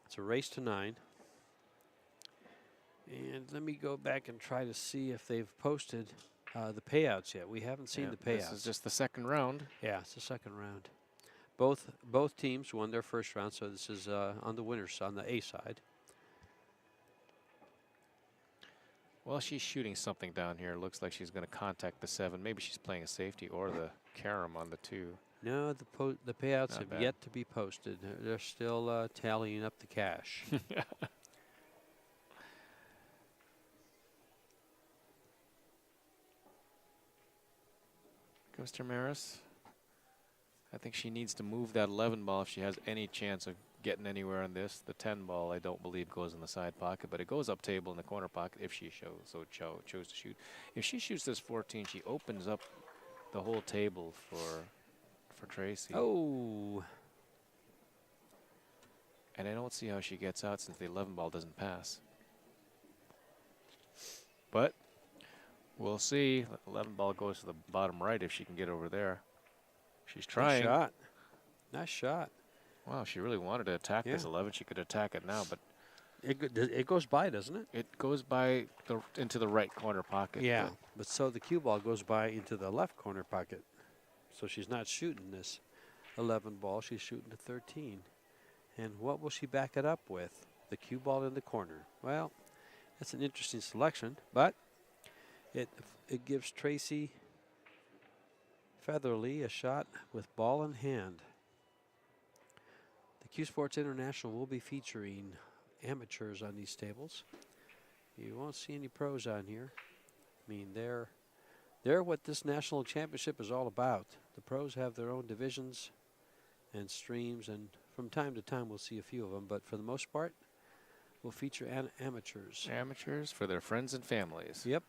C: It's a race to 9. And let me go back and try to see if they've posted the payouts yet. We haven't seen the payouts.
D: This is just the 2nd round.
C: Yeah, it's the 2nd round. Both teams won their 1st round, so this is on the winners, on the A side.
D: Well, she's shooting something down here. Looks like she's going to contact the 7. Maybe she's playing a safety or the carom on the 2.
C: No, the payouts
D: Not
C: have
D: bad.
C: yet to be posted. They're still tallying up the cash.
D: Goes Tamaris. I think she needs to move that 11 ball if she has any chance of getting anywhere on this. The 10 ball, I don't believe, goes in the side pocket, but it goes up table in the corner pocket if she chose to shoot. If she shoots this 14, she opens up the whole table for Tracy.
C: Oh.
D: And I don't see how she gets out since the 11 ball doesn't pass. But we'll see. 11 ball goes to the bottom right if she can get over there. She's trying.
C: Nice shot. Nice shot.
D: Wow, she really wanted to attack this 11. She could attack it now, but
C: it goes by, doesn't it?
D: it goes by into the right corner pocket.
C: Yeah, but so the cue ball goes by into the left corner pocket. So she's not shooting this 11 ball. She's shooting the 13. And what will she back it up with? The cue ball in the corner. Well, that's an interesting selection, but it gives Tracy Featherly a shot with ball in hand. The CueSports International will be featuring amateurs on these tables. You won't see any pros on here. I mean, they're what this national championship is all about. The pros have their own divisions and streams, and from time to time we'll see a few of them, but for the most part, we'll feature amateurs.
D: Amateurs for their friends and families.
C: Yep.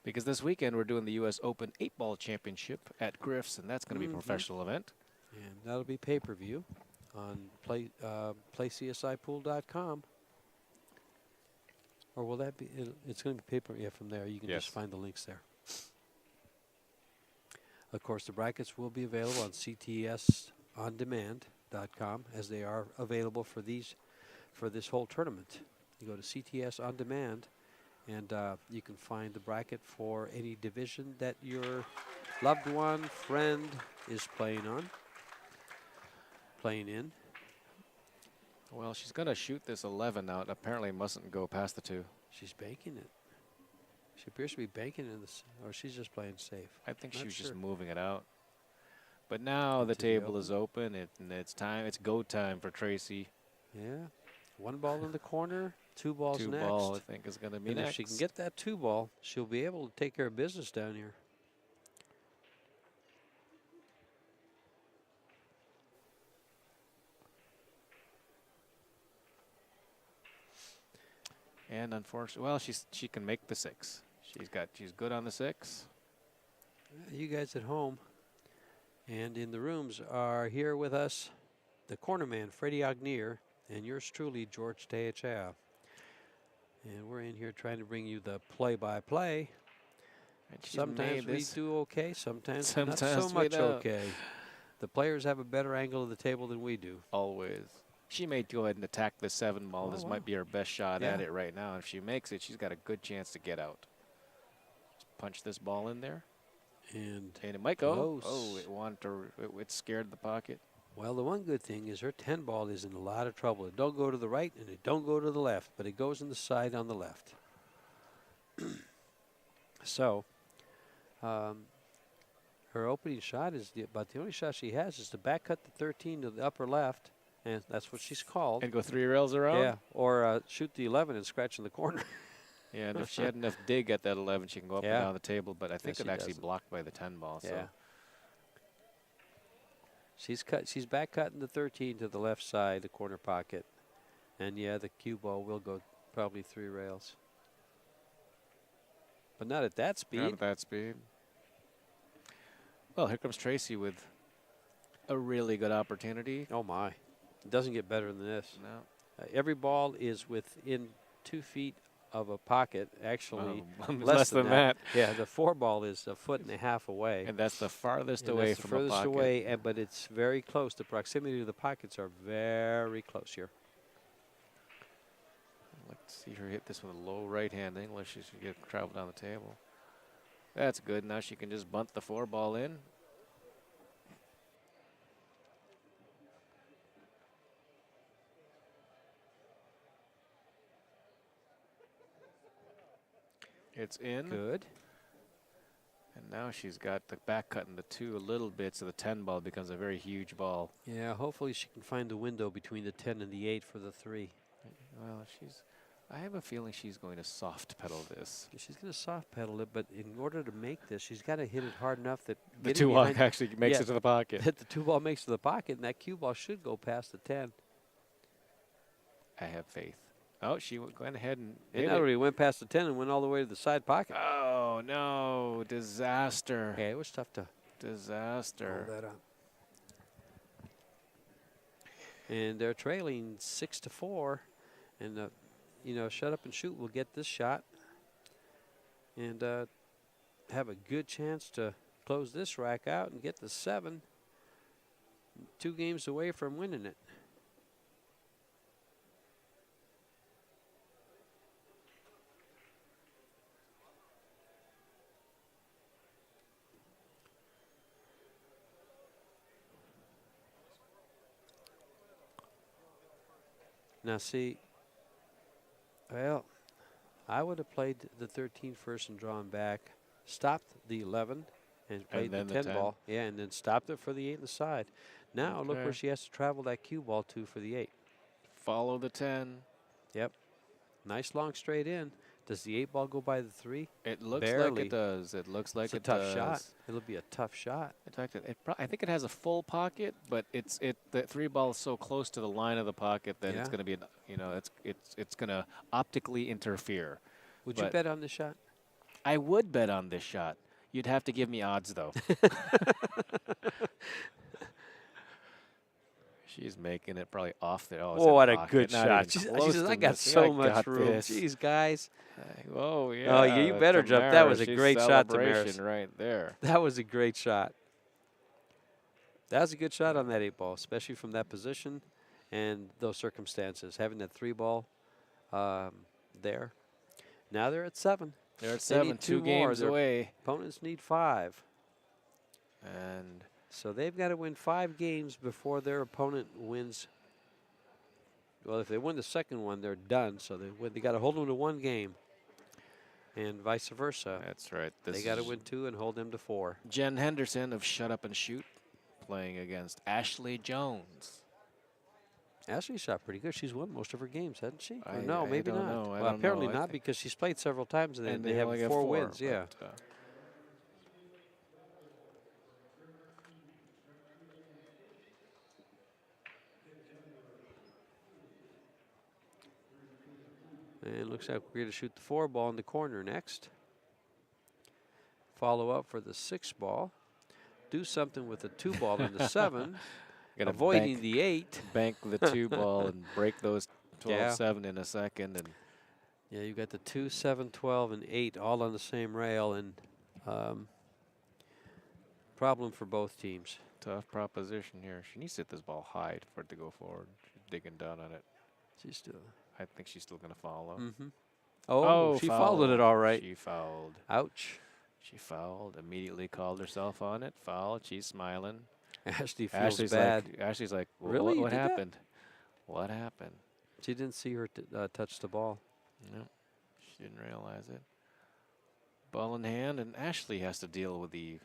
D: Because this weekend we're doing the U.S. Open 8-ball championship at Griff's, and that's going to be a professional event.
C: And that'll be pay-per-view on playcsipool.com. Or will that be? It's going to be paper. Yeah, from there you can just find the links there. Of course, the brackets will be available on ctsondemand.com as they are available for this whole tournament. You go to CTS On Demand, and you can find the bracket for any division that your loved one, friend is playing in.
D: Well, she's going to shoot this 11 out. Apparently mustn't go past the 2.
C: She's banking it. She appears to be banking in this, or she's just playing safe.
D: I think she was just moving it out. But now the table is open, and it's time. It's go time for Tracy.
C: Yeah. 1 ball in the corner, 2 balls next.
D: 2 ball, I think, is going to be
C: and
D: next.
C: if she can get that 2 ball, she'll be able to take care of business down here.
D: And unfortunately, well, she can make the 6. She's good on the 6.
C: You guys at home and in the rooms are here with us, the cornerman, Freddie Agnier, and yours truly, George Teachow. And we're in here trying to bring you the play-by-play. Sometimes we do okay, sometimes not so much okay. The players have a better angle of the table than we do.
D: Always. She may go ahead and attack the 7 ball. This might be her best shot at it right now. If she makes it, she's got a good chance to get out. Just punch this ball in there.
C: And
D: it might go.
C: Close.
D: Oh, it scared the pocket.
C: Well, the one good thing is her 10 ball is in a lot of trouble. It don't go to the right and it don't go to the left, but it goes in the side on the left. So, her opening shot is about the only shot she has is to back cut the 13 to the upper left, and that's what she's called.
D: And go 3 rails around?
C: Yeah, or shoot the 11 and scratch in the corner.
D: Yeah, and if she had enough dig at that 11, she can go up and down the table, but I think it actually blocked by the 10 ball.
C: Yeah.
D: So.
C: She's back cutting the 13 to the left side, the corner pocket. And yeah, the cue ball will go probably 3 rails. But not at that speed.
D: Not at that speed. Well, here comes Tracy with a really good opportunity.
C: Oh, my. It doesn't get better than this.
D: No.
C: Every ball is within 2 feet of a pocket, actually.
D: Less than that.
C: Yeah, the 4 ball is 1.5 feet away.
D: And that's the farthest away from the pocket.
C: Furthest away, but it's very close. The proximity to the pockets are very close here.
D: I'd like to see her hit this with a low right hand English. She should get travel down the table. That's good. Now she can just bunt the 4 ball in. It's in.
C: Good.
D: And now she's got the back cut in the 2 a little bit, so the 10 ball becomes a very huge ball.
C: Yeah, hopefully she can find the window between the 10 and the 8 for the 3.
D: Well, I have a feeling she's going to soft pedal this.
C: She's going to soft pedal it, but in order to make this, she's got to hit it hard enough that
D: the 2 ball actually makes it to the pocket.
C: That the 2 ball makes it to the pocket, and that cue ball should go past the 10.
D: I have faith. Oh, she went ahead and
C: it already went past the 10 and went all the way to the side pocket.
D: Oh, no. Disaster.
C: Yeah, it was tough to
D: disaster.
C: Hold that up. And they're trailing 6-4. And, you know, Shut Up and Shoot will get this shot and have a good chance to close this rack out and get the 7. 2 games away from winning it. Now, see, well, I would have played the 13 first and drawn back, stopped the 11, and played the 10 ball. Yeah, and then stopped it for the 8 on the side. Now, look where she has to travel that cue ball to for the 8.
D: Follow the 10.
C: Yep. Nice long straight in. Does the 8 ball go by the 3?
D: It looks
C: Barely.
D: like it does. It looks like
C: It's a tough shot. It'll be a tough shot.
D: In fact, I think it has a full pocket, but the 3 ball is so close to the line of the pocket that it's going to be, it's going to optically interfere.
C: Would you bet on this shot?
D: I would bet on this shot. You'd have to give me odds, though. She's making it probably off there.
C: Oh, what a good shot. She says, I got so much room. Jeez, guys.
D: Oh, yeah.
C: Oh, you better jump. That was a great shot, Tamaris.
D: Right there.
C: That was a great shot. That was a good shot on that 8 ball, especially from that position and those circumstances. Having that 3 ball there. Now they're at 7.
D: They're at 7, 2 games away.
C: Opponents need 5.
D: And
C: so they've got to win 5 games before their opponent wins. Well, if they win the second one, they're done. So they got to hold them to 1 game, and vice versa.
D: That's right.
C: They got to win 2 and hold them to 4.
D: Jen Henderson of Shut Up and Shoot playing against Ashley Jones.
C: Ashley shot pretty good. She's won most of her games, hasn't she?
D: I
C: no, maybe
D: don't
C: not.
D: know.
C: Well, apparently not, because she's played several times and they have 4 wins. Yeah. And looks like we're going to shoot the 4 ball in the corner next. Follow up for the 6 ball. Do something with the 2 ball in the 7. Avoiding the 8.
D: Bank the 2 ball and break those 12-7 in a second. And
C: yeah, you've got the 2, 7, 12, and 8 all on the same rail, and problem for both teams.
D: Tough proposition here. She needs to hit this ball high for it to go forward. She's digging down on it.
C: She's still.
D: I think she's still going to follow.
C: Mm-hmm. Oh, she fouled it all right.
D: She fouled.
C: Ouch.
D: She fouled. Immediately called herself on it. Fouled. She's smiling.
C: Ashley feels bad.
D: Ashley's like,
C: really?
D: What happened? What happened?
C: She didn't see her touch the ball.
D: No, she didn't realize it. Ball in hand, and Ashley has to deal with the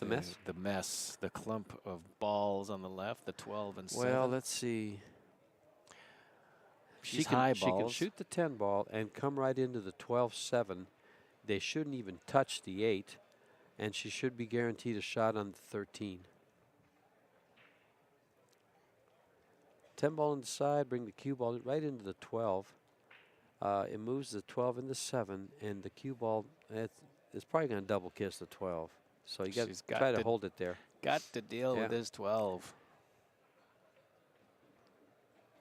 C: mess?
D: The mess, the clump of balls on the left, the 12 and 7.
C: Well, let's see.
D: She
C: can shoot the 10 ball and come right into the 12-7. They shouldn't even touch the 8, and she should be guaranteed a shot on the 13. 10 ball on the side, bring the cue ball right into the 12. It moves the 12 into 7, and the cue ball, it's probably going to double kiss the 12. So you got to try to hold it there.
D: Got to deal with this 12.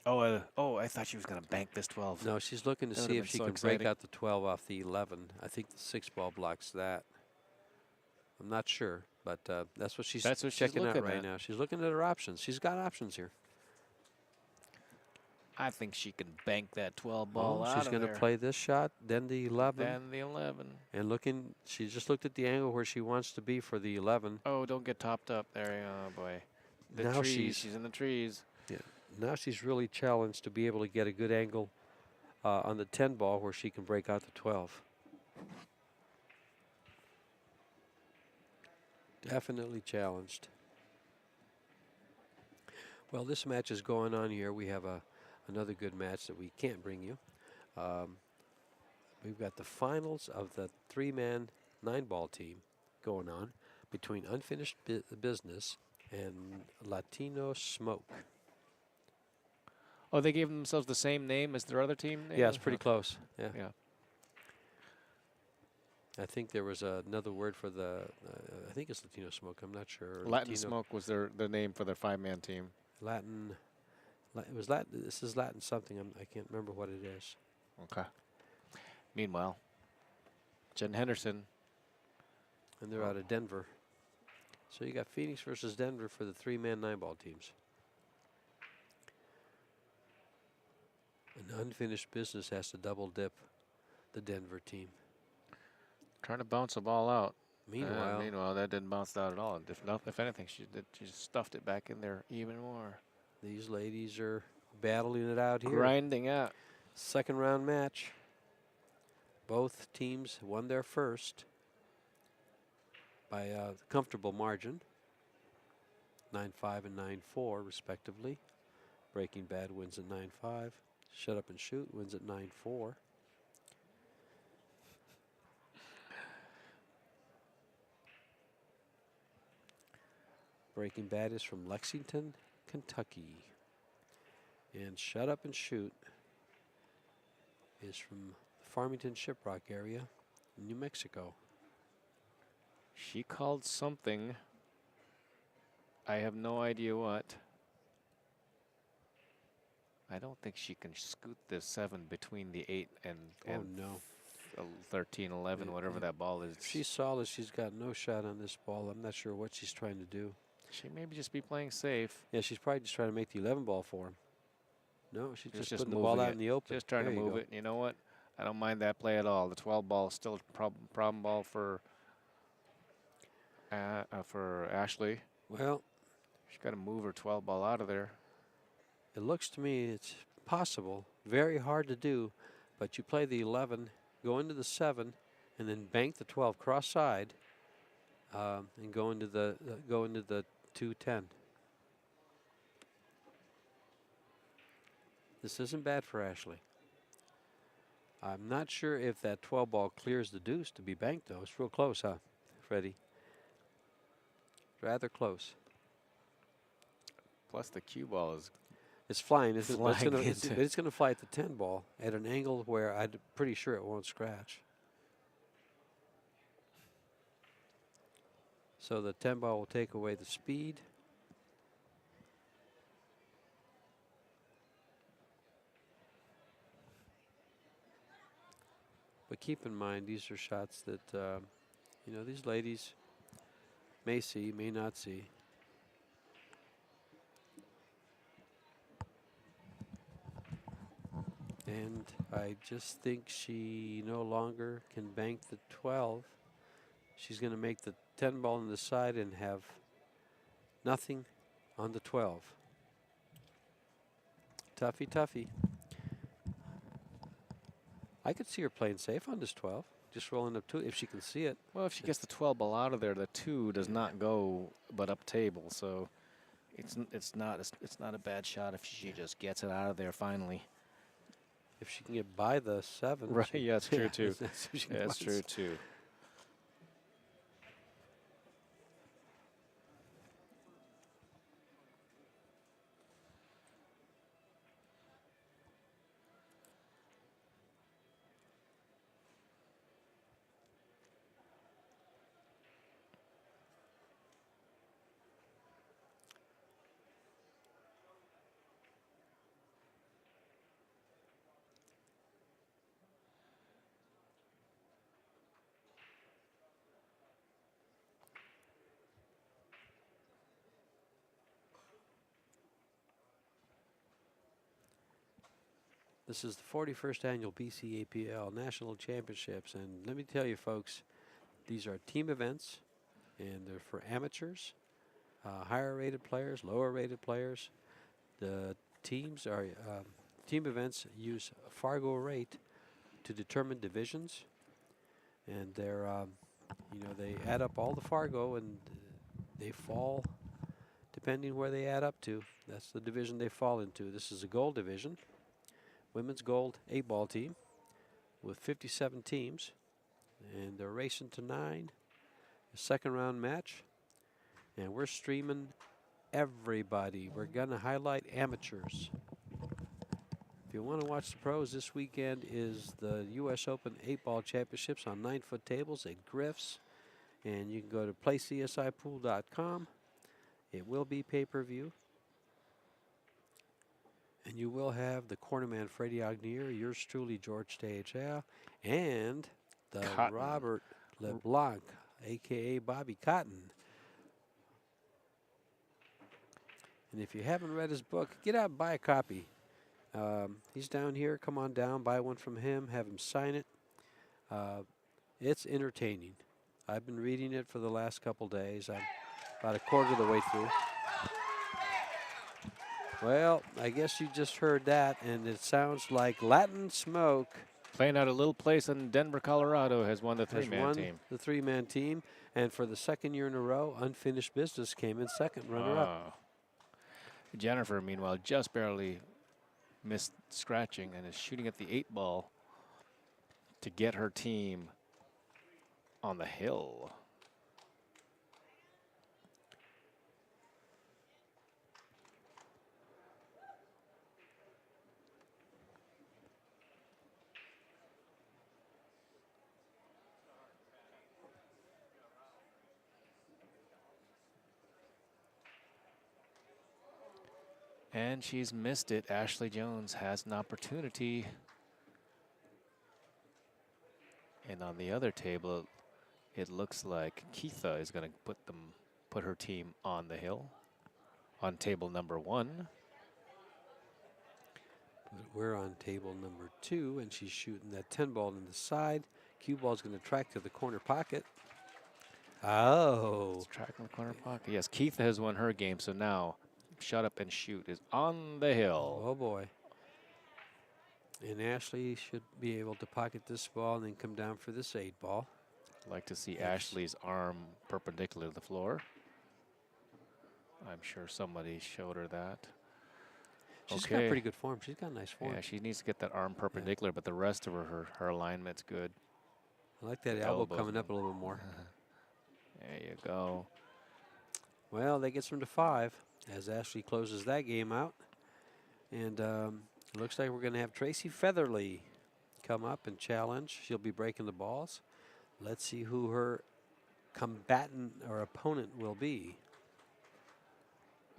D: Oh, I thought she was going to bank this 12.
C: No, she's looking to see if she can break out the 12 off the 11. I think the 6 ball blocks that. I'm not sure, but that's what she's checking out right now. She's looking at her options. She's got options here.
D: I think she can bank that 12 ball out.
C: She's going to play this shot, then the 11.
D: Then the 11.
C: And she just looked at the angle where she wants to be for the 11.
D: Oh, don't get topped up there. Oh, boy.
C: Now
D: she's in the trees.
C: Yeah. Now she's really challenged to be able to get a good angle on the 10 ball where she can break out the 12. Definitely challenged. Well, this match is going on here. We have another good match that we can't bring you. We've got the finals of the 3-man 9-ball team going on between Unfinished Business and Latino Smoke.
D: Oh, they gave themselves the same name as their other team?
C: Yeah, it's pretty close. Yeah.
D: Yeah.
C: I think there was another word for the, I think it's Latino Smoke, I'm not sure.
D: Latin Smoke was their name for their 5-man team.
C: Latin, it was Latin, this is Latin something, I can't remember what it is.
D: Okay. Meanwhile, Jen Henderson.
C: And they're out of Denver. So you got Phoenix versus Denver for the 3-man 9-ball teams. An Unfinished Business has to double dip the Denver team.
D: Trying to bounce the ball out.
C: Meanwhile,
D: that didn't bounce out at all. If anything, she just stuffed it back in there even more.
C: These ladies are battling it out here.
D: Grinding out.
C: Second round match. Both teams won their first by a comfortable margin. 9-5 and 9-4 respectively. Breaking Bad wins at 9-5. Shut Up and Shoot wins at 9-4. Breaking Bad is from Lexington, Kentucky. And Shut Up and Shoot is from the Farmington Shiprock area, New Mexico.
D: She called something. I have no idea what. I don't think she can scoot the 7 between the 8 and 13, 11, whatever that ball is.
C: If she's solid, she's got no shot on this ball. I'm not sure what she's trying to do.
D: She maybe just be playing safe.
C: Yeah, she's probably just trying to make the 11 ball for him. No, she's just putting the ball out in the open.
D: Just trying to move it. You know what? I don't mind that play at all. The 12 ball is still a problem ball for Ashley.
C: Well,
D: she's got to move her 12 ball out of there.
C: It looks to me it's possible. Very hard to do, but you play the 11, go into the 7, and then bank the 12 cross side, and go into the 2-10. This isn't bad for Ashley. I'm not sure if that 12 ball clears the deuce to be banked, though. It's real close, huh, Freddie? Rather close.
D: Plus the cue ball is
C: It's flying. It's
D: Flying
C: going
D: into-
C: to fly at the 10 ball at an angle where I'm pretty sure it won't scratch. So the 10 ball will take away the speed. But keep in mind, these are shots that, you know, these ladies may see, may not see. And I just think she no longer can bank the 12. She's going to make the 10 ball on the side and have nothing on the 12. Toughy, toughy. I could see her playing safe on this 12, just rolling up 2 if she can see it.
D: Well, if she gets the 12 ball out of there, the 2 does not go but up table. So it's not a bad shot if she just gets it out of there finally.
C: If she can get by the 7.
D: Right, yeah, that's true too.
C: That's
D: true too.
C: This is the 41st annual BCAPL National Championships, and let me tell you, folks, these are team events, and they're for amateurs, higher-rated players, lower-rated players. The teams are team events use Fargo rate to determine divisions, and they're you know, they add up all the Fargo, and they fall depending where they add up to. That's the division they fall into. This is a gold division. Women's gold 8-ball team with 57 teams, and they're racing to 9, a second round match, and we're streaming everybody. We're going to highlight amateurs. If you want to watch the pros, this weekend is the U.S. Open 8-ball championships on 9-foot tables at Griff's, and you can go to playcsipool.com. It will be pay-per-view. And you will have the cornerman Freddie Agnier, yours truly George Teja, and the
D: Cotton.
C: Robert LeBlanc, a.k.a. Bobby Cotton. And if you haven't read his book, get out and buy a copy. He's down here. Come on down, buy one from him, have him sign it. It's entertaining. I've been reading it for the last couple days. I'm about a quarter of the way through. Well, I guess you just heard that, and it sounds like Latin Smoke.
D: Playing out a little place in Denver, Colorado, has won the 3-man team.
C: The 3-man team, and for the second year in a row, Unfinished Business came in second, runner-up.
D: Jennifer, meanwhile, just barely missed scratching and is shooting at the 8-ball to get her team on the hill. And she's missed it. Ashley Jones has an opportunity. And on the other table, it looks like Keitha is going to put her team on the hill on table number 1.
C: But we're on table number 2, and she's shooting that 10 ball in the side. Cue ball's going to track to the corner pocket. Oh.
D: It's tracking the corner pocket. Yes, Keitha has won her game, so now Shut Up and Shoot is on the hill.
C: Oh, boy. And Ashley should be able to pocket this ball and then come down for this 8-ball.
D: I'd like to see Ashley's arm perpendicular to the floor. I'm sure somebody showed her that.
C: She's got pretty good form. She's got nice form.
D: Yeah, she needs to get that arm perpendicular, but the rest of her alignment's good.
C: I like that elbow coming up a little bit more.
D: There you go.
C: Well, that gets them to 5 as Ashley closes that game out. And it looks like we're going to have Tracy Featherly come up and challenge. She'll be breaking the balls. Let's see who her combatant or opponent will be.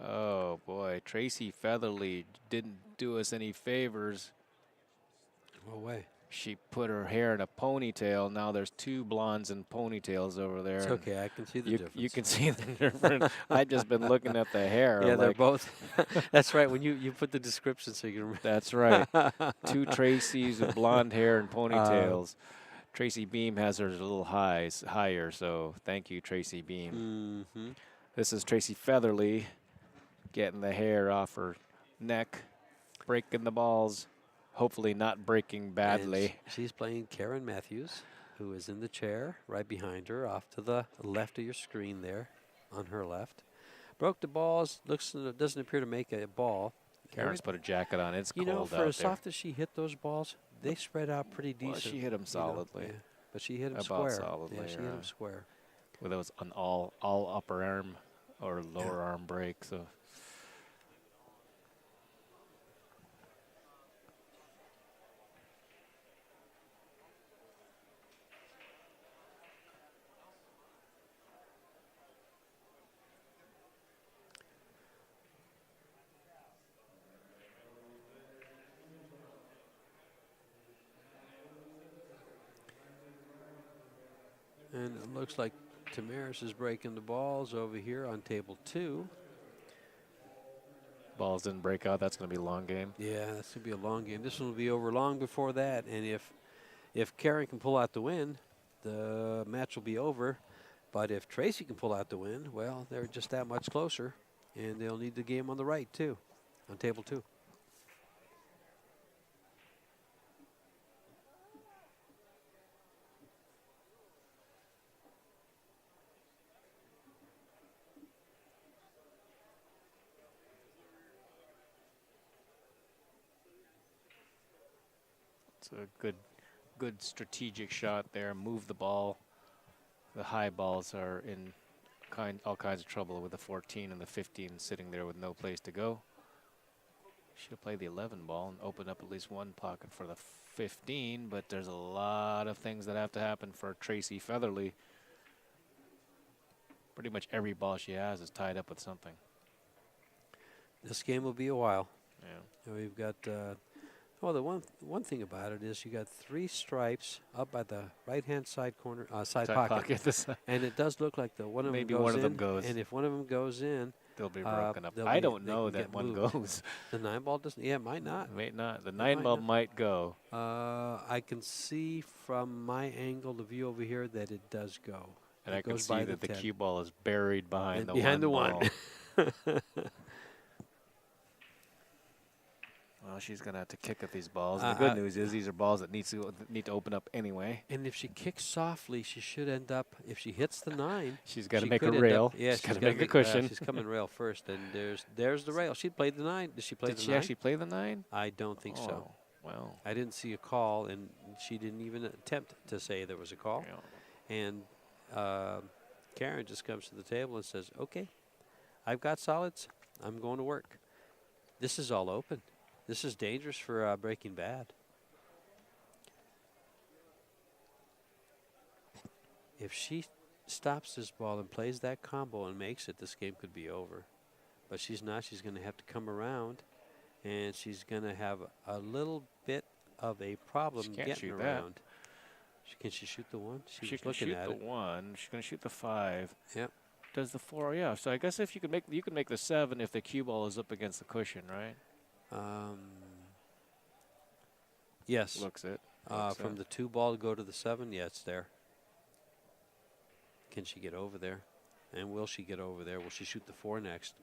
D: Oh, boy. Tracy Featherly didn't do us any favors.
C: No way.
D: She put her hair in a ponytail. Now there's two blondes in ponytails over there.
C: It's okay. I can see the difference.
D: You can see the difference. I've just been looking at the hair.
C: Yeah, they're both. That's right. When you put the description so you can remember.
D: That's right. Two Tracys with blonde hair and ponytails. Tracy Beam has hers a little higher, so thank you, Tracy Beam. This is Tracy Featherly getting the hair off her neck, breaking the balls. Hopefully not breaking badly.
C: And she's playing Karen Matthews, who is in the chair right behind her, off to the left of your screen there, on her left. Broke the balls. Doesn't appear to make a ball.
D: Karen's put a jacket on. It's cold out there.
C: For as soft as she hit those balls, they spread out pretty decent.
D: Well, she hit them solidly.
C: Yeah. But she hit them
D: About
C: square.
D: solidly,
C: Yeah, she hit them square.
D: Well, that was an all upper arm or lower arm break. So.
C: And it looks like Tamaris is breaking the balls over here on table 2.
D: Balls didn't break out. That's going to be a long game.
C: Yeah, that's going to be a long game. This one will be over long before that. And if Karen can pull out the win, the match will be over. But if Tracy can pull out the win, well, they're just that much closer. And they'll need the game on the right, too, on table 2.
D: It's a good strategic shot there. Move the ball. The high balls are in all kinds of trouble with the 14 and the 15 sitting there with no place to go. Should have played the 11 ball and opened up at least one pocket for the 15, but there's a lot of things that have to happen for Tracy Featherly. Pretty much every ball she has is tied up with something.
C: This game will be a while.
D: Yeah.
C: And we've got, well, the one thing about it is you got 3 stripes up by the right-hand side corner, side pocket. And it does look like one of them goes in.
D: Maybe one of them goes.
C: And if one of them goes in,
D: they'll be broken up. I don't know that one goes.
C: The 9 ball doesn't. Yeah, it might not.
D: May not. The 9 ball might go.
C: I can see from my angle, the view over here, that it does go.
D: And I can see that the cue ball is buried behind the 1
C: behind the
D: ball.
C: 1.
D: Well, she's going to have to kick at these balls. And the good news is these are balls that need to open up anyway.
C: And if she kicks softly, she should end up, if she hits the 9.
D: She's got to make a rail.
C: Yeah,
D: she's got to make a cushion.
C: She's coming rail first. And there's the rail. She played the 9. Did she play the 9?
D: Did she actually play the 9?
C: I don't think so.
D: Well.
C: I didn't see a call, and she didn't even attempt to say there was a call. Yeah. And Karen just comes to the table and says, okay, I've got solids. I'm going to work. This is all open. This is dangerous for Breaking Bad. If she stops this ball and plays that combo and makes it, this game could be over. But she's not. She's going to have to come around, and she's going to have a little bit of a problem getting around. Can she shoot the 1?
D: She can shoot the 1. She's going to shoot the 5.
C: Yep.
D: Does the 4? Yeah. So I guess if you can make the 7 if the cue ball is up against the cushion, right?
C: Yes.
D: Looks it.
C: From the 2 ball to go to the 7, yeah, it's there. Can she get over there? And will she get over there? Will she shoot the 4 next?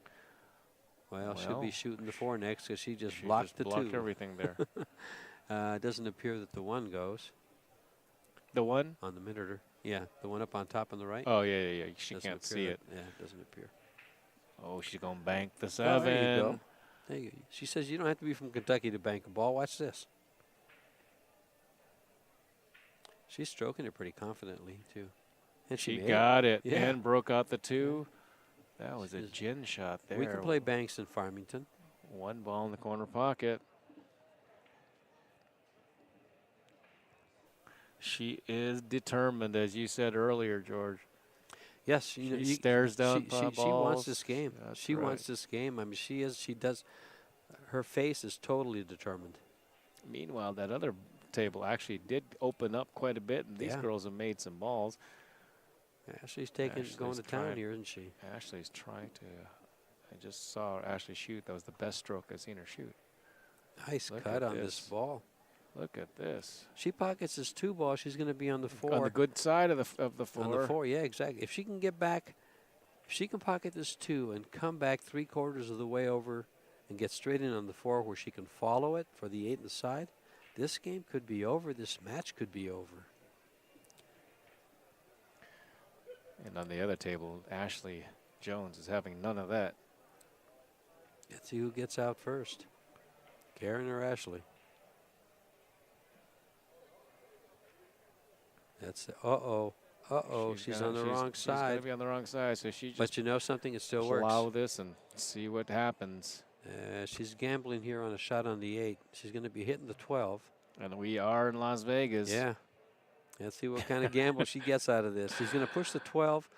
C: Well, she'll be shooting the 4 next because she just blocked the 2.
D: Blocked everything there.
C: It doesn't appear that the 1 goes.
D: The 1?
C: On the monitor. Yeah, the one up on top on the right.
D: Oh, yeah. She can't see it.
C: Yeah, it doesn't appear.
D: Oh, she's going to bank the 7.
C: Oh, there you go. There you go. She says you don't have to be from Kentucky to bank a ball. Watch this. She's stroking it pretty confidently, too. And
D: she got it.
C: Yeah.
D: And broke out the 2. That was a gin shot there.
C: We can play banks in Farmington.
D: One ball in the corner pocket. She is determined, as you said earlier, George.
C: Yes,
D: she stares down
C: balls. She wants this game.
D: That's
C: she
D: right.
C: wants this game. I mean, she is. She does. Her face is totally determined.
D: Meanwhile, that other table actually did open up quite a bit, and these girls have made some balls.
C: Ashley's going to town here, isn't she?
D: Ashley's trying to. I just saw Ashley shoot. That was the best stroke I've seen her shoot.
C: Nice cut on this ball.
D: Look at this.
C: She pockets this 2 ball. She's going to be on the 4.
D: On the good side of the 4.
C: On the 4, yeah, exactly. If she can get back, if she can pocket this 2 and come back 3/4 of the way over and get straight in on the 4 where she can follow it for the 8 on the side, this game could be over. This match could be over.
D: And on the other table, Ashley Jones is having none of that.
C: Let's see who gets out first, Karen or Ashley. That's she's on the wrong
D: She's going
C: side.
D: to be on the wrong side, so she just.
C: But you know something, it still works.
D: Allow this and see what happens.
C: She's gambling here on a shot on the 8. She's going to be hitting the 12.
D: And we are in Las Vegas.
C: Yeah. Let's see what kind of gamble she gets out of this. She's going to push the 12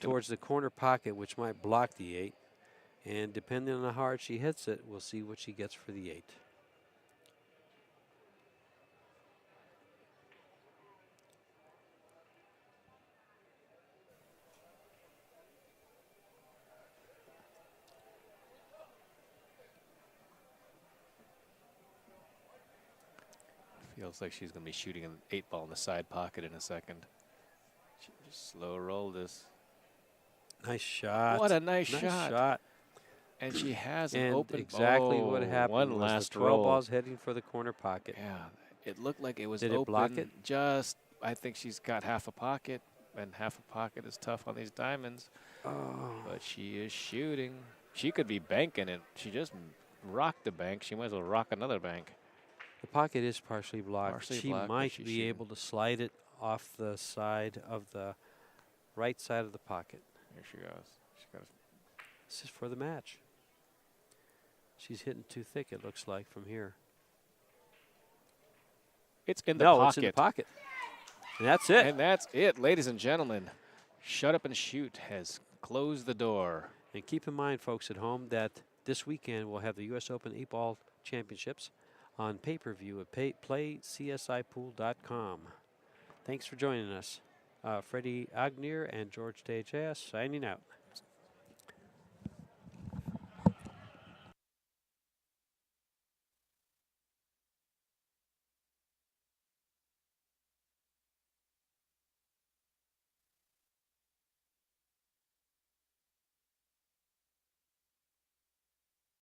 C: towards the corner pocket, which might block the 8. And depending on how hard she hits it, we'll see what she gets for the 8.
D: Feels like she's going to be shooting an 8 ball in the side pocket in a second. She just slow roll this.
C: Nice shot.
D: What a nice shot. And she has an open
C: exactly what happened
D: one
C: was
D: last
C: the 12
D: roll.
C: balls heading for the corner pocket.
D: Yeah, it looked like it was
C: Did
D: open.
C: it block it?
D: Just, I think she's got half a pocket, and half a pocket is tough on these diamonds.
C: Oh.
D: But she is shooting. She could be banking it. She just rocked the bank. She might as well rock another bank.
C: The pocket is partially blocked. She
D: blocked, but
C: might
D: she's
C: be
D: shooting.
C: able to slide it off the side of the right side of the pocket.
D: Here she goes. She got.
C: This is for the match. She's hitting too thick, it looks like, from here.
D: It's in the
C: no,
D: pocket.
C: It's in the pocket. And that's it.
D: And that's it, ladies and gentlemen. Shut Up and Shoot has closed the door.
C: And keep in mind, folks at home, that this weekend we'll have the U.S. Open 8-Ball Championships on pay-per-view at playcsipool.com. Thanks for joining us. Freddie Agneer and George Tejas signing out.